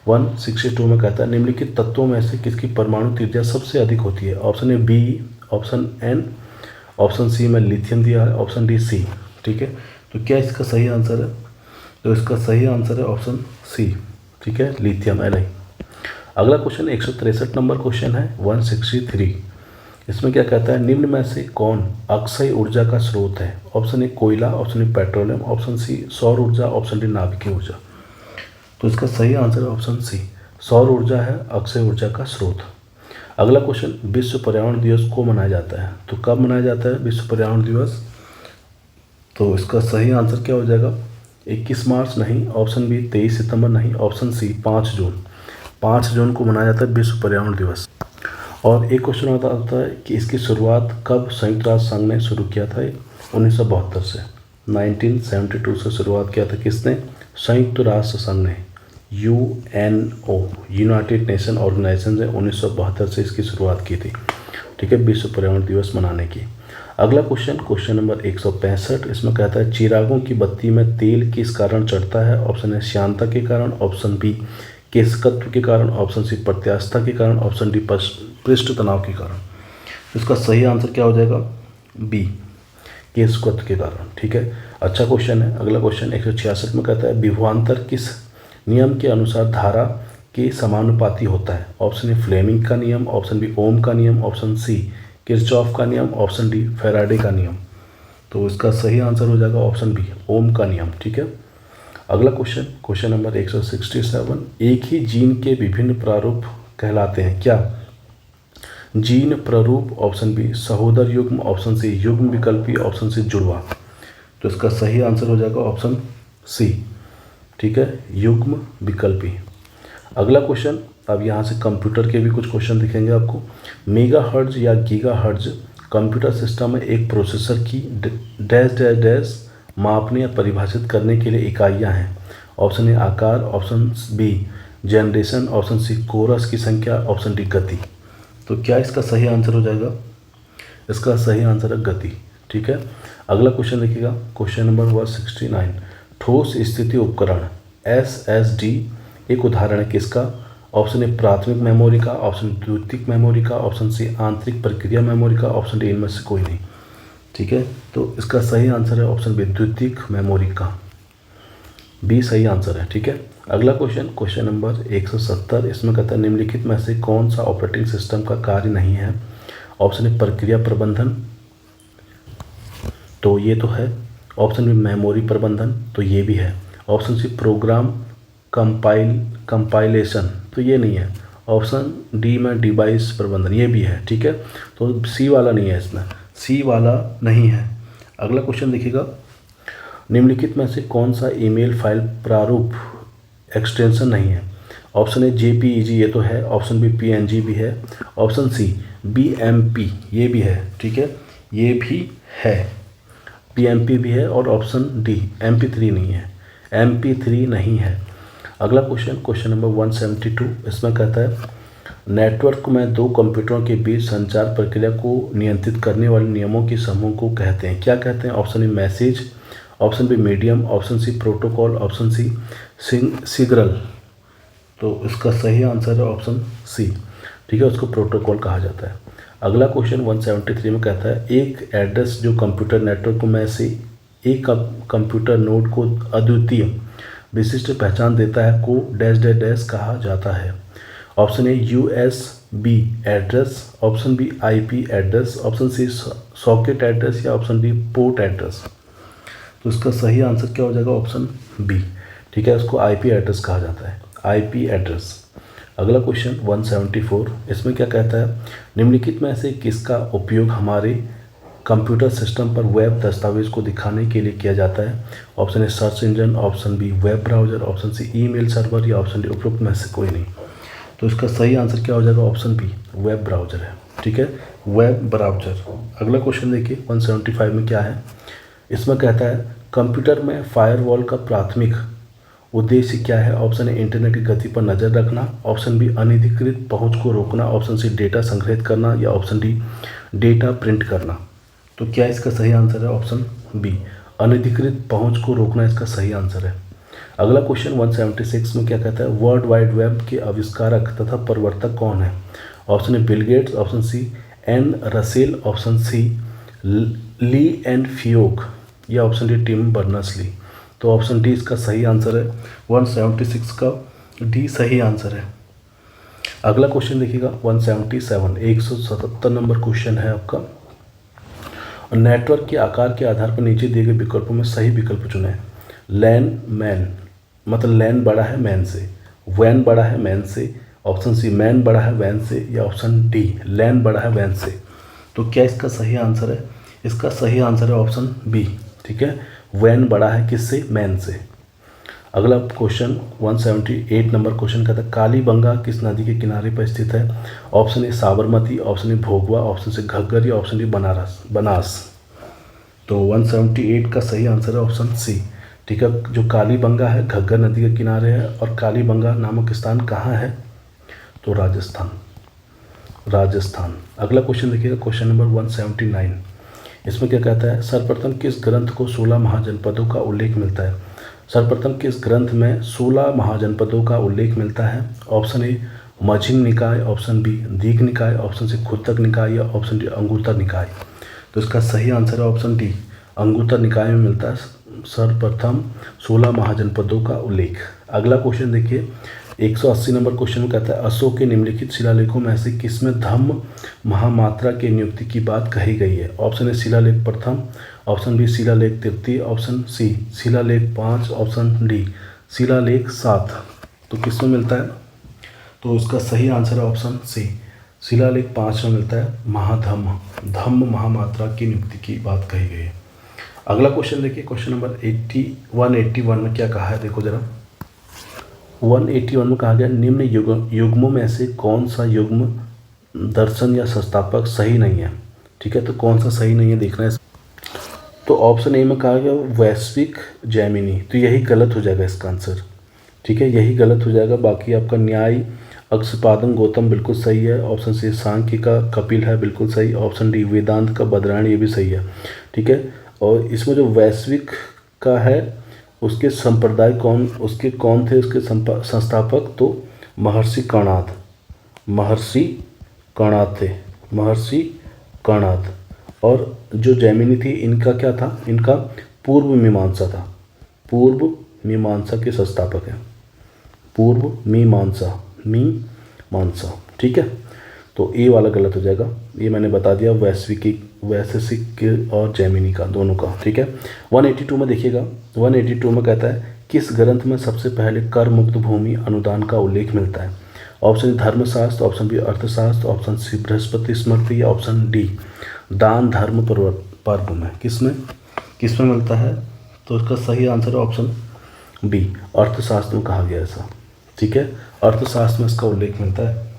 162 में कहता है निम्नलिखित तत्वों में से किसकी परमाणु त्रिज्या सबसे अधिक होती है। Option A B, option N, option C में लिथियम दिया है, ऑप्शन डी सी। ठीक है, तो क्या इसका सही आंसर है, तो इसका सही आंसर है ऑप्शन सी। ठीक है, लिथियम Li। अगला क्वेश्चन 163 नंबर क्वेश्चन है 163। इसमें क्या कहता है, निम्न में से कौन अक्षय ऊर्जा का स्रोत है? ऑप्शन ए कोयला, option A petroleum, option C सौर ऊर्जा, ऑप्शन डी नाभिकीय ऊर्जा। तो इसका सही आंसर है ऑप्शन सी, सौर ऊर्जा है अक्षय ऊर्जा का स्रोत। अगला क्वेश्चन, विश्व पर्यावरण दिवस को मनाया जाता है? तो कब मनाया जाता है विश्व पर्यावरण दिवस? तो इसका सही आंसर क्या हो जाएगा, 21 मार्च नहीं, ऑप्शन बी 23 सितंबर नहीं, ऑप्शन सी 5 जून। 5 जून को मनाया जाता है विश्व पर्यावरण दिवस। और एक क्वेश्चन आता है कि इसकी शुरुआत कब संयुक्त राष्ट्र संघ ने शुरू किया था? 1972 से, 1972 से शुरुआत किया था किसने? संयुक्त राष्ट्र संघ ने, UNO, यूनाइटेड नेशन ऑर्गेनाइजेशन ने 1972 से इसकी शुरुआत की थी, ठीक है, विश्व पर्यावरण दिवस मनाने की। अगला क्वेश्चन, क्वेश्चन नंबर 165। इसमें कहता है चिरागों की बत्ती में तेल किस कारण चढ़ता है? ऑप्शन ए श्यानता के कारण, ऑप्शन बी केशकत्व के कारण, ऑप्शन सी प्रत्यास्थता के कारण, ऑप्शन डी पृष्ठ तनाव के कारण। इसका सही आंसर क्या हो जाएगा, बी केशकत्व के कारण, ठीक है। अच्छा क्वेश्चन है। अगला क्वेश्चन 166 में कहता है विभवांतर किस नियम के अनुसार धारा के समानुपाती होता है? ऑप्शन ए फ्लेमिंग का नियम, ऑप्शन बी ओम का नियम, ऑप्शन सी किरचॉफ का नियम, ऑप्शन डी फैराडे का नियम। तो इसका सही आंसर हो जाएगा ऑप्शन बी ओम का नियम, ठीक है। अगला क्वेश्चन, क्वेश्चन नंबर 167। एक ही जीन के विभिन्न प्रारूप कहलाते हैं क्या? जीन प्रारूप, ऑप्शन बी सहोदर युग्म, ऑप्शन सी युग्म विकल्पी, ऑप्शन सी जुड़वा। तो इसका सही आंसर हो जाएगा ऑप्शन सी, ठीक है, युग्म विकल्पी। अगला क्वेश्चन, अब यहाँ से कंप्यूटर के भी कुछ क्वेश्चन दिखेंगे आपको। मेगाहर्ट्ज या गीगाहर्ट्ज कंप्यूटर सिस्टम में एक प्रोसेसर की डैश डैश डैश मापने या परिभाषित करने के लिए इकाइयाँ हैं। ऑप्शन ए आकार, option B generation, option C chorus की संख्या, ऑप्शन डी गति। तो क्या इसका सही आंसर हो जाएगा? इसका सही आंसर है गति, ठीक है। अगला क्वेश्चन देखिएगा, क्वेश्चन नंबर 169। ठोस स्थिति उपकरण SSD एक उदाहरण है किसका? ऑप्शन ए प्राथमिक मेमोरी का, ऑप्शन द्वितीयक मेमोरी का, ऑप्शन सी आंतरिक प्रक्रिया मेमोरी का, ऑप्शन डी इनमें से कोई नहीं, ठीक है। तो इसका सही आंसर है ऑप्शन बी द्वितीयक मेमोरी का, बी सही आंसर है, ठीक है। अगला क्वेश्चन, क्वेश्चन नंबर 170। इसमें कहता है निम्नलिखित में से कौन सा ऑपरेटिंग सिस्टम का कार्य नहीं है? ऑप्शन ए प्रक्रिया प्रबंधन, तो ये तो है। ऑप्शन बी मेमोरी प्रबंधन, तो ये भी है। ऑप्शन सी प्रोग्राम कंपाइलेशन, तो ये नहीं है। ऑप्शन डी में डिवाइस प्रबंधन, ये भी है, ठीक है। तो सी वाला नहीं है, इसमें सी वाला नहीं है। अगला क्वेश्चन देखिएगा, निम्नलिखित में से कौन सा ईमेल फाइल प्रारूप एक्सटेंशन नहीं है? ऑप्शन ए JPEG, ये तो है। ऑप्शन बी PNG भी है। ऑप्शन सी BMP, ये भी है, ठीक है, ये भी है, PMP भी है। और ऑप्शन डी MP3 नहीं है, MP3 नहीं है। अगला क्वेश्चन, क्वेश्चन नंबर 172। इसमें कहता है नेटवर्क में दो कंप्यूटरों के बीच संचार प्रक्रिया को नियंत्रित करने वाले नियमों के समूह को कहते हैं, क्या कहते हैं? Option A message, option B medium, option C protocol, option C signal. तो इसका सही आंसर है ऑप्शन सी, ठीक है, उसको प्रोटोकॉल कहा जाता है। अगला क्वेश्चन 173 में कहता है एक एड्रेस जो कंप्यूटर नेटवर्क में से एक कंप्यूटर नोड को अद्वितीय विशिष्ट पहचान देता है को डैश डैश डैश कहा जाता है। Option A USB address, option B IP address, option C socket address, या ऑप्शन डी पोर्ट एड्रेस। तो इसका सही आंसर क्या हो जाएगा? ऑप्शन बी, ठीक है, उसको IP एड्रेस कहा जाता है, IP एड्रेस। अगला क्वेश्चन 174। इसमें क्या कहता है निम्नलिखित में से किसका उपयोग हमारे कंप्यूटर सिस्टम पर वेब दस्तावेज को दिखाने के लिए किया जाता है? Option A search engine, option B web browser, option C email server, या ऑप्शन डी उपरोक्त में से कोई नहीं। तो इसका सही आंसर क्या हो जाएगा? ऑप्शन बी वेब ब्राउज़र है, ठीक है, वेब ब्राउज़र। अगला क्वेश्चन देखिए 175 में क्या है। इसमें कहता है कंप्यूटर में फायरवॉल का प्राथमिक उद्देश्य क्या है? ऑप्शन ए इंटरनेट की गति पर नज़र रखना, ऑप्शन बी अनधिकृत पहुंच को रोकना, ऑप्शन सी डेटा संग्रहित करना, या ऑप्शन डी डेटा प्रिंट करना। तो क्या इसका सही आंसर है? ऑप्शन बी अनधिकृत पहुंच को रोकना इसका सही आंसर है। अगला क्वेश्चन 176 में क्या कहता है वर्ल्ड वाइड वेब के आविष्कारक तथा प्रवर्तक कौन है? Option A Bill Gates, option C N Russell, option C Lee and फियोक, या ऑप्शन डी टिम बर्नर्स-ली। तो ऑप्शन डी इसका सही आंसर है, 176 का डी सही आंसर है। अगला क्वेश्चन देखिएगा 177, 177 नंबर क्वेश्चन है आपका। नेटवर्क के आकार के आधार पर नीचे दिए गए विकल्पों में सही विकल्प चुनें। लैन मैन, मतलब लैन बड़ा है मैन से, वैन बड़ा है मैन से, ऑप्शन सी मैन बड़ा है वैन से, या ऑप्शन डी लैन बड़ा है वैन से। तो क्या इसका सही आंसर है? इसका सही आंसर है ऑप्शन बी, ठीक है, वैन बड़ा है किससे? मैन से। अगला क्वेश्चन 178 नंबर क्वेश्चन कहता है कालीबंगा किस नदी के किनारे पर स्थित है? Option A Sabarmati, option A Bhogava, option C Ghaggar, या ऑप्शन डी बनास। तो 178 का सही आंसर है ऑप्शन सी, ठीक है। जो कालीबंगा है घग्गर नदी के किनारे है, और कालीबंगा नामक स्थान कहाँ है? तो राजस्थान। अगला क्वेश्चन देखिएगा, क्वेश्चन नंबर 179। इसमें क्या कहता है? सर्वप्रथम किस ग्रंथ को 16 महाजनपदों का उल्लेख मिलता है? सर्वप्रथम किस ग्रंथ में 16 महाजनपदों का उल्लेख मिलता है? ऑप्शन ए मझिम निकाय, ऑप्शन बी दीघ निकाय, ऑप्शन सी खुत्तक निकाय, या ऑप्शन डी अंगुत्तर निकाय। तो इसका सही आंसर है ऑप्शन डी, अंगुत्तर निकाय में मिलता है सर्वप्रथम 16 महाजनपदों का उल्लेख। अगला क्वेश्चन देखिए 180 नंबर क्वेश्चन में कहता है अशोक के निम्नलिखित शिलालेखों में से किसमें धम्म महामात्रा की नियुक्ति की बात कही गई है? ऑप्शन ए शिलालेख प्रथम, ऑप्शन बी शिलालेख तृतीय, ऑप्शन सी शिलालेख 5, ऑप्शन डी शिलालेख 7। तो किसमें मिलता है? तो इसका सही आंसर है ऑप्शन सी, शिलालेख 5 में मिलता है धम्म महामात्रा की नियुक्ति की बात कही गई है। अगला क्वेश्चन देखिए, क्वेश्चन नंबर 181 में क्या कहा है, देखो जरा। 181 में कहा गया निम्न युग्मों में से कौन सा युग्म दर्शन या संस्थापक सही नहीं है? ठीक है, तो कौन सा सही नहीं है देखना है। तो ऑप्शन ए में कहा गया वैश्विक जैमिनी, तो यही गलत हो जाएगा इसका आंसर, ठीक है, यही गलत हो जाएगा। बाकी आपका न्याय अक्षपादन गौतम बिल्कुल सही है, ऑप्शन सी सांख्य का कपिल है बिल्कुल सही, ऑप्शन डी वेदांत का बद्रायण ये भी सही है, ठीक है। और इसमें जो वैश्विक का है उसके संप्रदाय कौन थे उसके संस्थापक? तो महर्षि कर्णाद। और जो जैमिनी थी इनका क्या था? इनका पूर्व मीमांसा के संस्थापक हैं, पूर्व मीमांसा, ठीक है। तो ए वाला गलत हो जाएगा, ये मैंने बता दिया, वैशेषिक और जैमिनी का दोनों का, ठीक है। 182 में देखिएगा, 182 में कहता है किस ग्रंथ में सबसे पहले कर मुक्त भूमि अनुदान का उल्लेख मिलता है? ऑप्शन ए धर्मशास्त्र, ऑप्शन बी अर्थशास्त्र, ऑप्शन सी बृहस्पति स्मृति, या ऑप्शन डी दान धर्म पर्व में। किसमें मिलता है? तो इसका सही आंसर है ऑप्शन बी, अर्थशास्त्र में कहा गया ऐसा, ठीक है, अर्थशास्त्र में इसका उल्लेख मिलता है।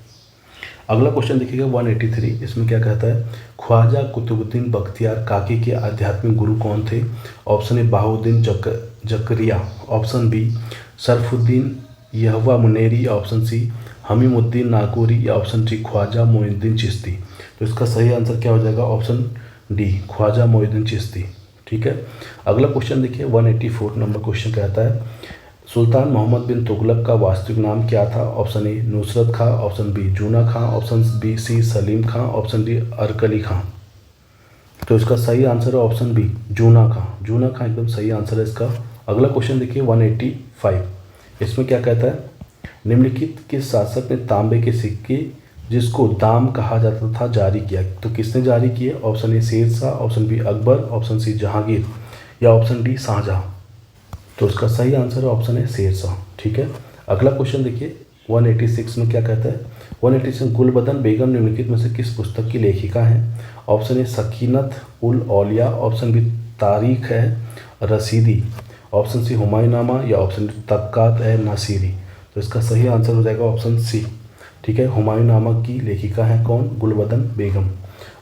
अगला क्वेश्चन देखिएगा 183, इसमें क्या कहता है? ख्वाजा कुतुबुद्दीन बख्तियार काकी के आध्यात्मिक गुरु कौन थे? Option A Bahauddin Zakariya, option B Sharafuddin Yahya Maneri, option C Hamiduddin Nagauri, या ऑप्शन डी ख्वाजा मोइनुद्दीन चिश्ती। तो इसका सही आंसर क्या हो जाएगा? ऑप्शन डी ख्वाजा मोइनुद्दीन चिश्ती, ठीक है। अगला क्वेश्चन देखिए 184 नंबर क्वेश्चन कहता है सुल्तान मोहम्मद बिन तुगलक का वास्तविक नाम क्या था? Option A Nusrat Khan, option B Juna Khan, option B C Salim Khan, option D Arkali Khan. तो इसका सही आंसर है ऑप्शन बी जूना खां एकदम सही आंसर है इसका। अगला क्वेश्चन देखिए 185, इसमें क्या कहता है? निम्नलिखित किस शासक ने तांबे के सिक्के जिसको दाम कहा जाता था जारी किया? तो किसने जारी किए? Option A Sher Shah, option B Akbar, option C Jahangir, या ऑप्शन डी शाहजहां। तो इसका सही आंसर है ऑप्शन है शेरशाह, ठीक है। अगला क्वेश्चन देखिए 186 में क्या कहता है? 186 गुलबदन बेगम निम्नलिखित में से किस पुस्तक की लेखिका हैं? Option A Sakinat ul Auliya, option B Tarikh i Rashidi, option C Humayunnama, या ऑप्शन डी तबकात ए नासिरी। तो इसका सही आंसर हो जाएगा ऑप्शन सी, ठीक है, हुमायूंनामा की लेखिका है कौन? गुलबदन बेगम।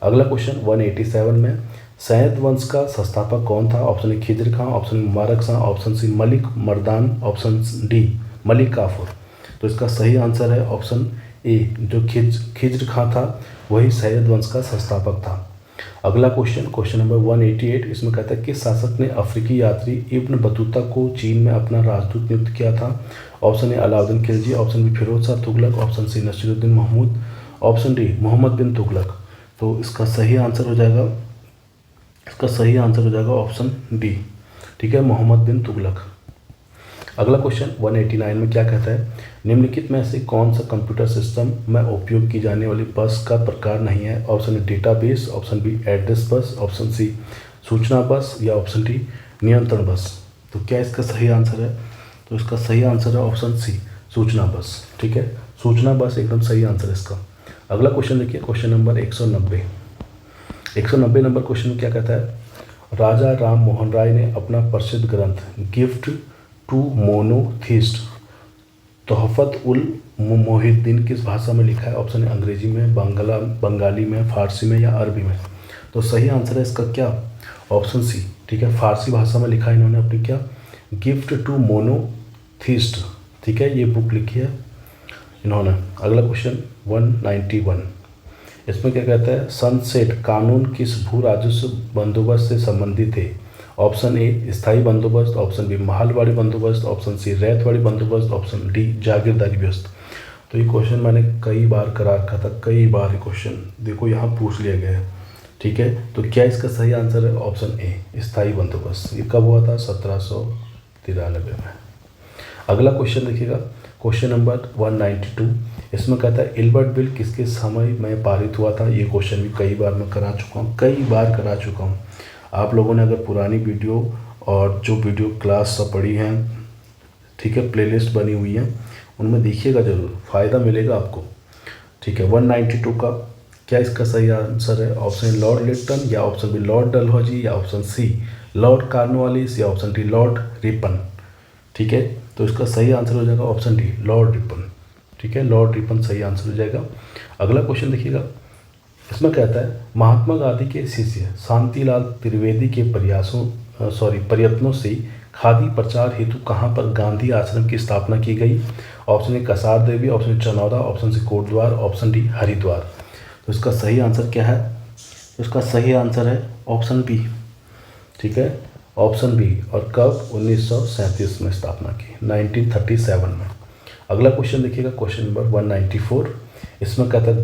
अगला क्वेश्चन 187 में सैयद वंश का संस्थापक कौन था? Option A Khizr Khan, option Mubarak Shah, option C Malik Mardan, option D Malik Kafur. तो इसका सही आंसर है ऑप्शन ए, जो खिज्र खां था वही सैयद वंश का संस्थापक था। अगला क्वेश्चन नंबर 188, इसमें कहता है किस शासक ने अफ्रीकी यात्री इब्न बतूता को चीन में अपना राजदूत नियुक्त किया था? Option A Alauddin Khilji, option B Firoz Shah Tughlaq, option C Nasiruddin Mahmud, option D Muhammad bin Tughlaq. तो इसका सही आंसर हो जाएगा ऑप्शन डी, ठीक है, मोहम्मद बिन तुगलक। अगला क्वेश्चन 189 में क्या कहता है, निम्नलिखित में से कौन सा कंप्यूटर सिस्टम में उपयोग की जाने वाली बस का प्रकार नहीं है। Option A database, option B address bus, option C सूचना बस या ऑप्शन डी नियंत्रण बस। तो क्या इसका सही आंसर है, तो इसका सही आंसर है ऑप्शन सी सूचना बस। ठीक है, सूचना बस एकदम सही आंसर है इसका। अगला क्वेश्चन देखिए, क्वेश्चन नंबर 190। 190 नंबर क्वेश्चन में क्या कहता है, राजा राम मोहन राय ने अपना प्रसिद्ध ग्रंथ गिफ्ट टू मोनोथिस्ट तोहफत उल मोहिद्दीन किस भाषा में लिखा है। ऑप्शन है अंग्रेजी में, बंगाली में, फारसी में या अरबी में। तो सही आंसर है इसका क्या, ऑप्शन सी। ठीक है, फारसी भाषा में लिखा है इन्होंने अपनी क्या, गिफ्ट टू मोनोथिस्ट। ठीक है, ये बुक लिखी है इन्होंने। अगला क्वेश्चन 191, इसमें क्या कहता है, सनसेट कानून किस भू राजस्व बंदोबस्त से संबंधित है। ऑप्शन ए स्थायी बंदोबस्त, ऑप्शन बी महलवाड़ी बंदोबस्त, ऑप्शन सी रैयतवाड़ी बंदोबस्त, ऑप्शन डी जागीरदारी व्यवस्था। तो ये क्वेश्चन मैंने कई बार करा रखा था, कई बार ये क्वेश्चन देखो यहाँ पूछ लिया गया है। ठीक है, तो क्या इसका सही आंसर है, ऑप्शन ए स्थायी बंदोबस्त। ये कब हुआ था, 1793 में। अगला क्वेश्चन देखिएगा, क्वेश्चन नंबर 192, इसमें कहता है इल्बर्ट बिल किसके समय में पारित हुआ था। ये क्वेश्चन भी कई बार मैं करा चुका हूँ, कई बार करा चुका हूँ। आप लोगों ने अगर पुरानी वीडियो और जो वीडियो क्लास सब पढ़ी हैं, ठीक है, प्लेलिस्ट बनी हुई है, उनमें देखिएगा ज़रूर, फ़ायदा मिलेगा आपको। ठीक है, 192 का क्या इसका सही आंसर है। ऑप्शन लॉर्ड लिटन या ऑप्शन बी लॉर्ड डलहौजी या ऑप्शन सी लॉर्ड कॉर्नवालिस या ऑप्शन डी लॉर्ड रिपन। ठीक है, तो इसका सही आंसर हो जाएगा ऑप्शन डी लॉर्ड रिपन। ठीक है, लॉर्ड रिपन सही आंसर हो जाएगा। अगला क्वेश्चन देखिएगा, इसमें कहता है महात्मा गांधी के शिष्य शांतिलाल त्रिवेदी के प्रयत्नों से खादी प्रचार हेतु कहाँ पर गांधी आश्रम की स्थापना की गई। Option A Kasar Devi, option Chanauda, option C Kotdwar, option D Haridwar. तो इसका सही आंसर क्या है, तो इसका सही आंसर है ऑप्शन बी। ठीक है, ऑप्शन बी। और कब, 1937 में स्थापना की, 1937 में। अगला क्वेश्चन देखिएगा, क्वेश्चन नंबर 194, इसमें कहता है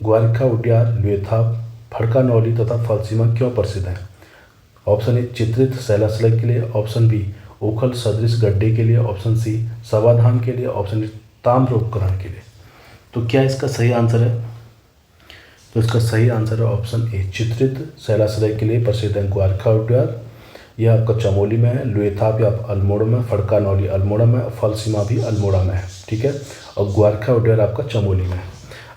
ग्वारिका उद्यान लुएथा फड़कानौली तथा फलसीमा क्यों प्रसिद्ध है। ऑप्शन ए चित्रित शैलाश्रय के लिए, ऑप्शन बी ओखल सदृश गड्ढे के लिए, ऑप्शन सी सवाधान के लिए, ऑप्शन डी ताम्र उपकरण के लिए। तो क्या इसका सही आंसर है, तो इसका सही आंसर है ऑप्शन ए चित्रित शैलाश्रय के लिए प्रसिद्ध है ग्वारिका उद्यान। यह आपका चमोली में है, लुएथाप या अल्मोड़ा में, फड़कानौली अल्मोड़ा में, फलसीमा भी अल्मोड़ा में है। ठीक है, और ग्वारिका उद्यान आपका चमोली में है।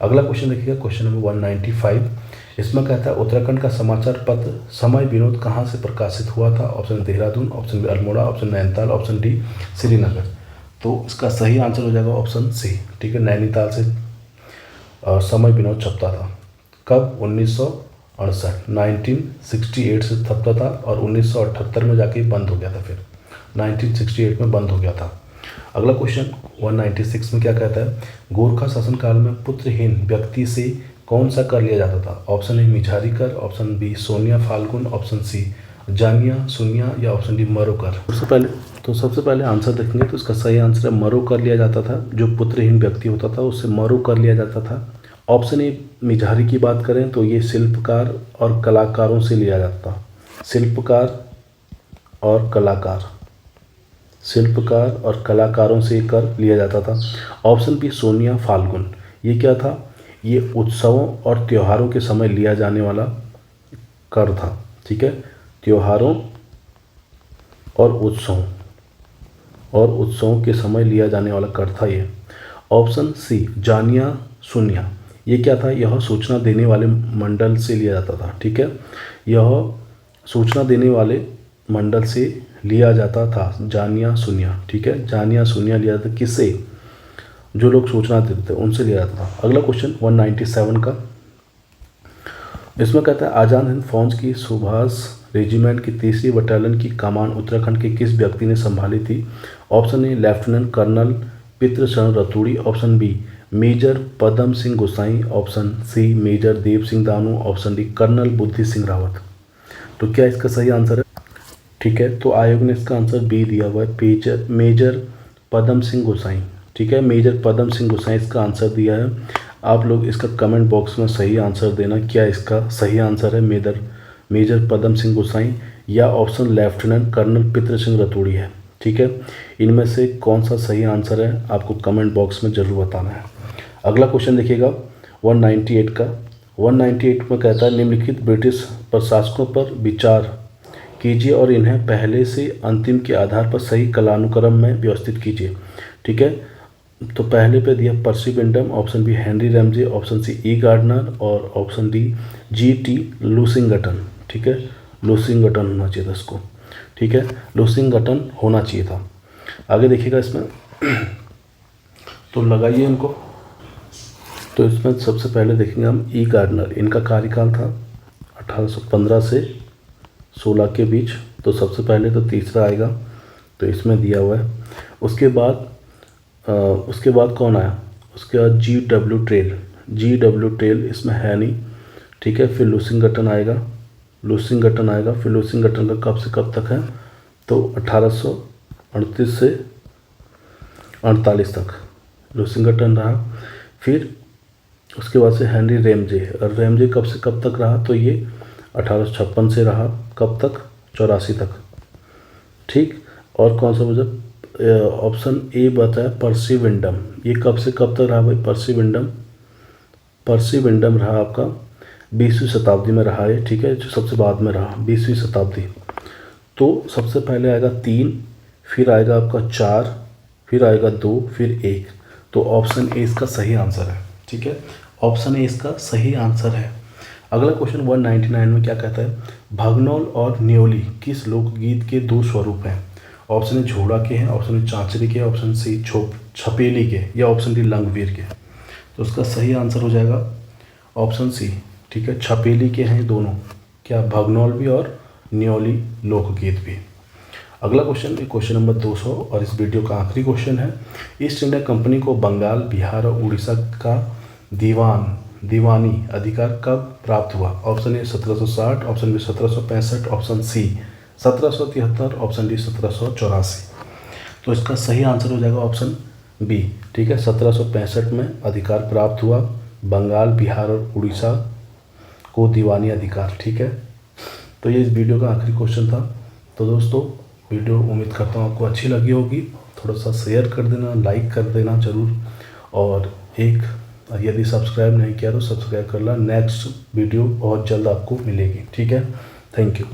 अगला क्वेश्चन देखिएगा, क्वेश्चन नंबर 195, इसमें कहता है उत्तराखंड का समाचार पत्र समय विनोद कहाँ से प्रकाशित हुआ था। Option Dehradun, option B Almora, option Nainital, option D Srinagar. तो इसका सही आंसर हो जाएगा ऑप्शन सी। ठीक है, नैनीताल से समय विनोद छपता था। कब, 1968 से छपता था और 1978 में जाके बंद हो गया था, फिर 1968 में बंद हो गया था। अगला क्वेश्चन 196 में क्या कहता है, गोरखा शासनकाल में पुत्रहीन व्यक्ति से कौन सा कर लिया जाता था। ऑप्शन ए मिझारी कर, option B Sonia Falgun, option C जानिया सुनिया या ऑप्शन डी मरो कर। सबसे पहले आंसर देखेंगे तो इसका सही आंसर है मरो कर लिया जाता था। जो पुत्रहीन व्यक्ति होता था उससे मरो कर लिया जाता था। ऑप्शन ए मिझारी की बात करें तो ये शिल्पकार और कलाकारों से लिया जाता था। शिल्पकार और कलाकारों से कर लिया जाता था। ऑप्शन बी सोनिया फाल्गुन, ये क्या था, ये उत्सवों और त्योहारों के समय लिया जाने वाला कर था। ठीक है, त्योहारों और उत्सवों के समय लिया जाने वाला कर था ये। ऑप्शन सी जानिया सुनिया, ये क्या था, यह सूचना देने वाले मंडल से लिया जाता था। ठीक है, यह सूचना देने वाले मंडल से लिया जाता था जानिया सुनिया। ठीक है, जानिया सुनिया लिया जाता किससे, जो लोग सूचना देते थे उनसे लिया जाता था। अगला क्वेश्चन 197 का, इसमें कहता है आज़ाद हिंद फौज की सुभाष रेजिमेंट की 3री बटालियन की कमान उत्तराखंड के किस व्यक्ति ने संभाली थी। Option A lieutenant colonel Pitrisharan Raturi, option B major Padam Singh Gosain, option C major Dev Singh Danu, option D colonel Buddhi Singh Rawat. तो क्या इसका सही आंसर है। ठीक है, तो आयोग ने इसका आंसर बी दिया हुआ है, मेजर पदम सिंह गोसाई। ठीक है, मेजर पदम सिंह गोसाई इसका आंसर दिया है। आप लोग इसका कमेंट बॉक्स में सही आंसर देना, क्या इसका सही आंसर है मेजर पदम सिंह गोसाई या ऑप्शन लेफ्टिनेंट कर्नल पितृ सिंह रतूड़ी है। ठीक है, इनमें से कौन सा सही आंसर है आपको कमेंट बॉक्स में ज़रूर बताना है। अगला क्वेश्चन देखिएगा 198 का। 198 में कहता है निम्नलिखित ब्रिटिश प्रशासकों पर विचार कीजिए और इन्हें पहले से अंतिम के आधार पर सही कालानुक्रम में व्यवस्थित कीजिए। ठीक है, तो पहले पे दिया Percy Wyndham, option B Henry Ramsay, option C E Gardner और ऑप्शन डी जी.टी. लूसिंगटन। ठीक है, लूसिंगटन होना चाहिए था इसको। ठीक है, लूसिंगटन होना चाहिए था। आगे देखिएगा इसमें तो लगाइए इनको। तो इसमें सबसे पहले देखेंगे हम ई गार्डनर। इनका कार्यकाल था 1815 से 16 के बीच। तो सबसे पहले तो तीसरा आएगा, तो इसमें दिया हुआ है। उसके बाद कौन आया? उसके बाद जी.डब्ल्यू. ट्रेल। जी.डब्ल्यू. ट्रेल इसमें है नहीं। ठीक है, फिर लूसिंगटन आएगा। फिर लूसिंगटन का कब से कब तक है? तो 1838 से 48 तक लूसिंगटन रहा। फिर उसके बाद से हेनरी रैमजे, और रैमजे कब से कब तक रहा? तो ये 1856 से रहा कब तक? 84 तक। ठीक, और कौन सा बचा? ऑप्शन ए बताया पर्सी बिंडम। ये कब से कब तक रहा भाई? पर्सी बिंडम रहा आपका 20वीं शताब्दी में रहा है। ठीक है, जो सबसे बाद में रहा 20वीं शताब्दी। तो सबसे पहले आएगा 3, फिर आएगा आपका 4, फिर आएगा 2, फिर 1। तो ऑप्शन ए इसका सही आंसर है। ठीक है, ऑप्शन ए इसका सही आंसर है। अगला क्वेश्चन 199 में क्या कहता है? भगनौल और न्योली किस लोकगीत के दो स्वरूप हैं? ऑप्शन ए झोड़ा के हैं, ऑप्शन ए चांचरी के, ऑप्शन सी छपेली के, या ऑप्शन डी लंगवीर के। तो उसका सही आंसर हो जाएगा ऑप्शन सी। ठीक है, छपेली के हैं दोनों, क्या भगनौल भी और न्योली लोकगीत भी। अगला क्वेश्चन क्वेश्चन नंबर 200 और इस वीडियो का आखिरी क्वेश्चन है। ईस्ट इंडिया कंपनी को बंगाल, बिहार और उड़ीसा का दीवानी अधिकार कब प्राप्त हुआ? Option A 1760, option B 1765, option C 1773, option D 1784। तो इसका सही आंसर हो जाएगा ऑप्शन बी। ठीक है, 1765 में अधिकार प्राप्त हुआ बंगाल, बिहार और उड़ीसा को दीवानी अधिकार। ठीक है, तो ये इस वीडियो का आखिरी क्वेश्चन था। तो दोस्तों वीडियो उम्मीद करता हूँ आपको अच्छी लगी होगी। थोड़ा सा शेयर कर देना, लाइक कर देना ज़रूर, और यदि सब्सक्राइब नहीं किया तो सब्सक्राइब कर लो। नेक्स्ट वीडियो बहुत जल्द आपको मिलेगी। ठीक है, थैंक यू।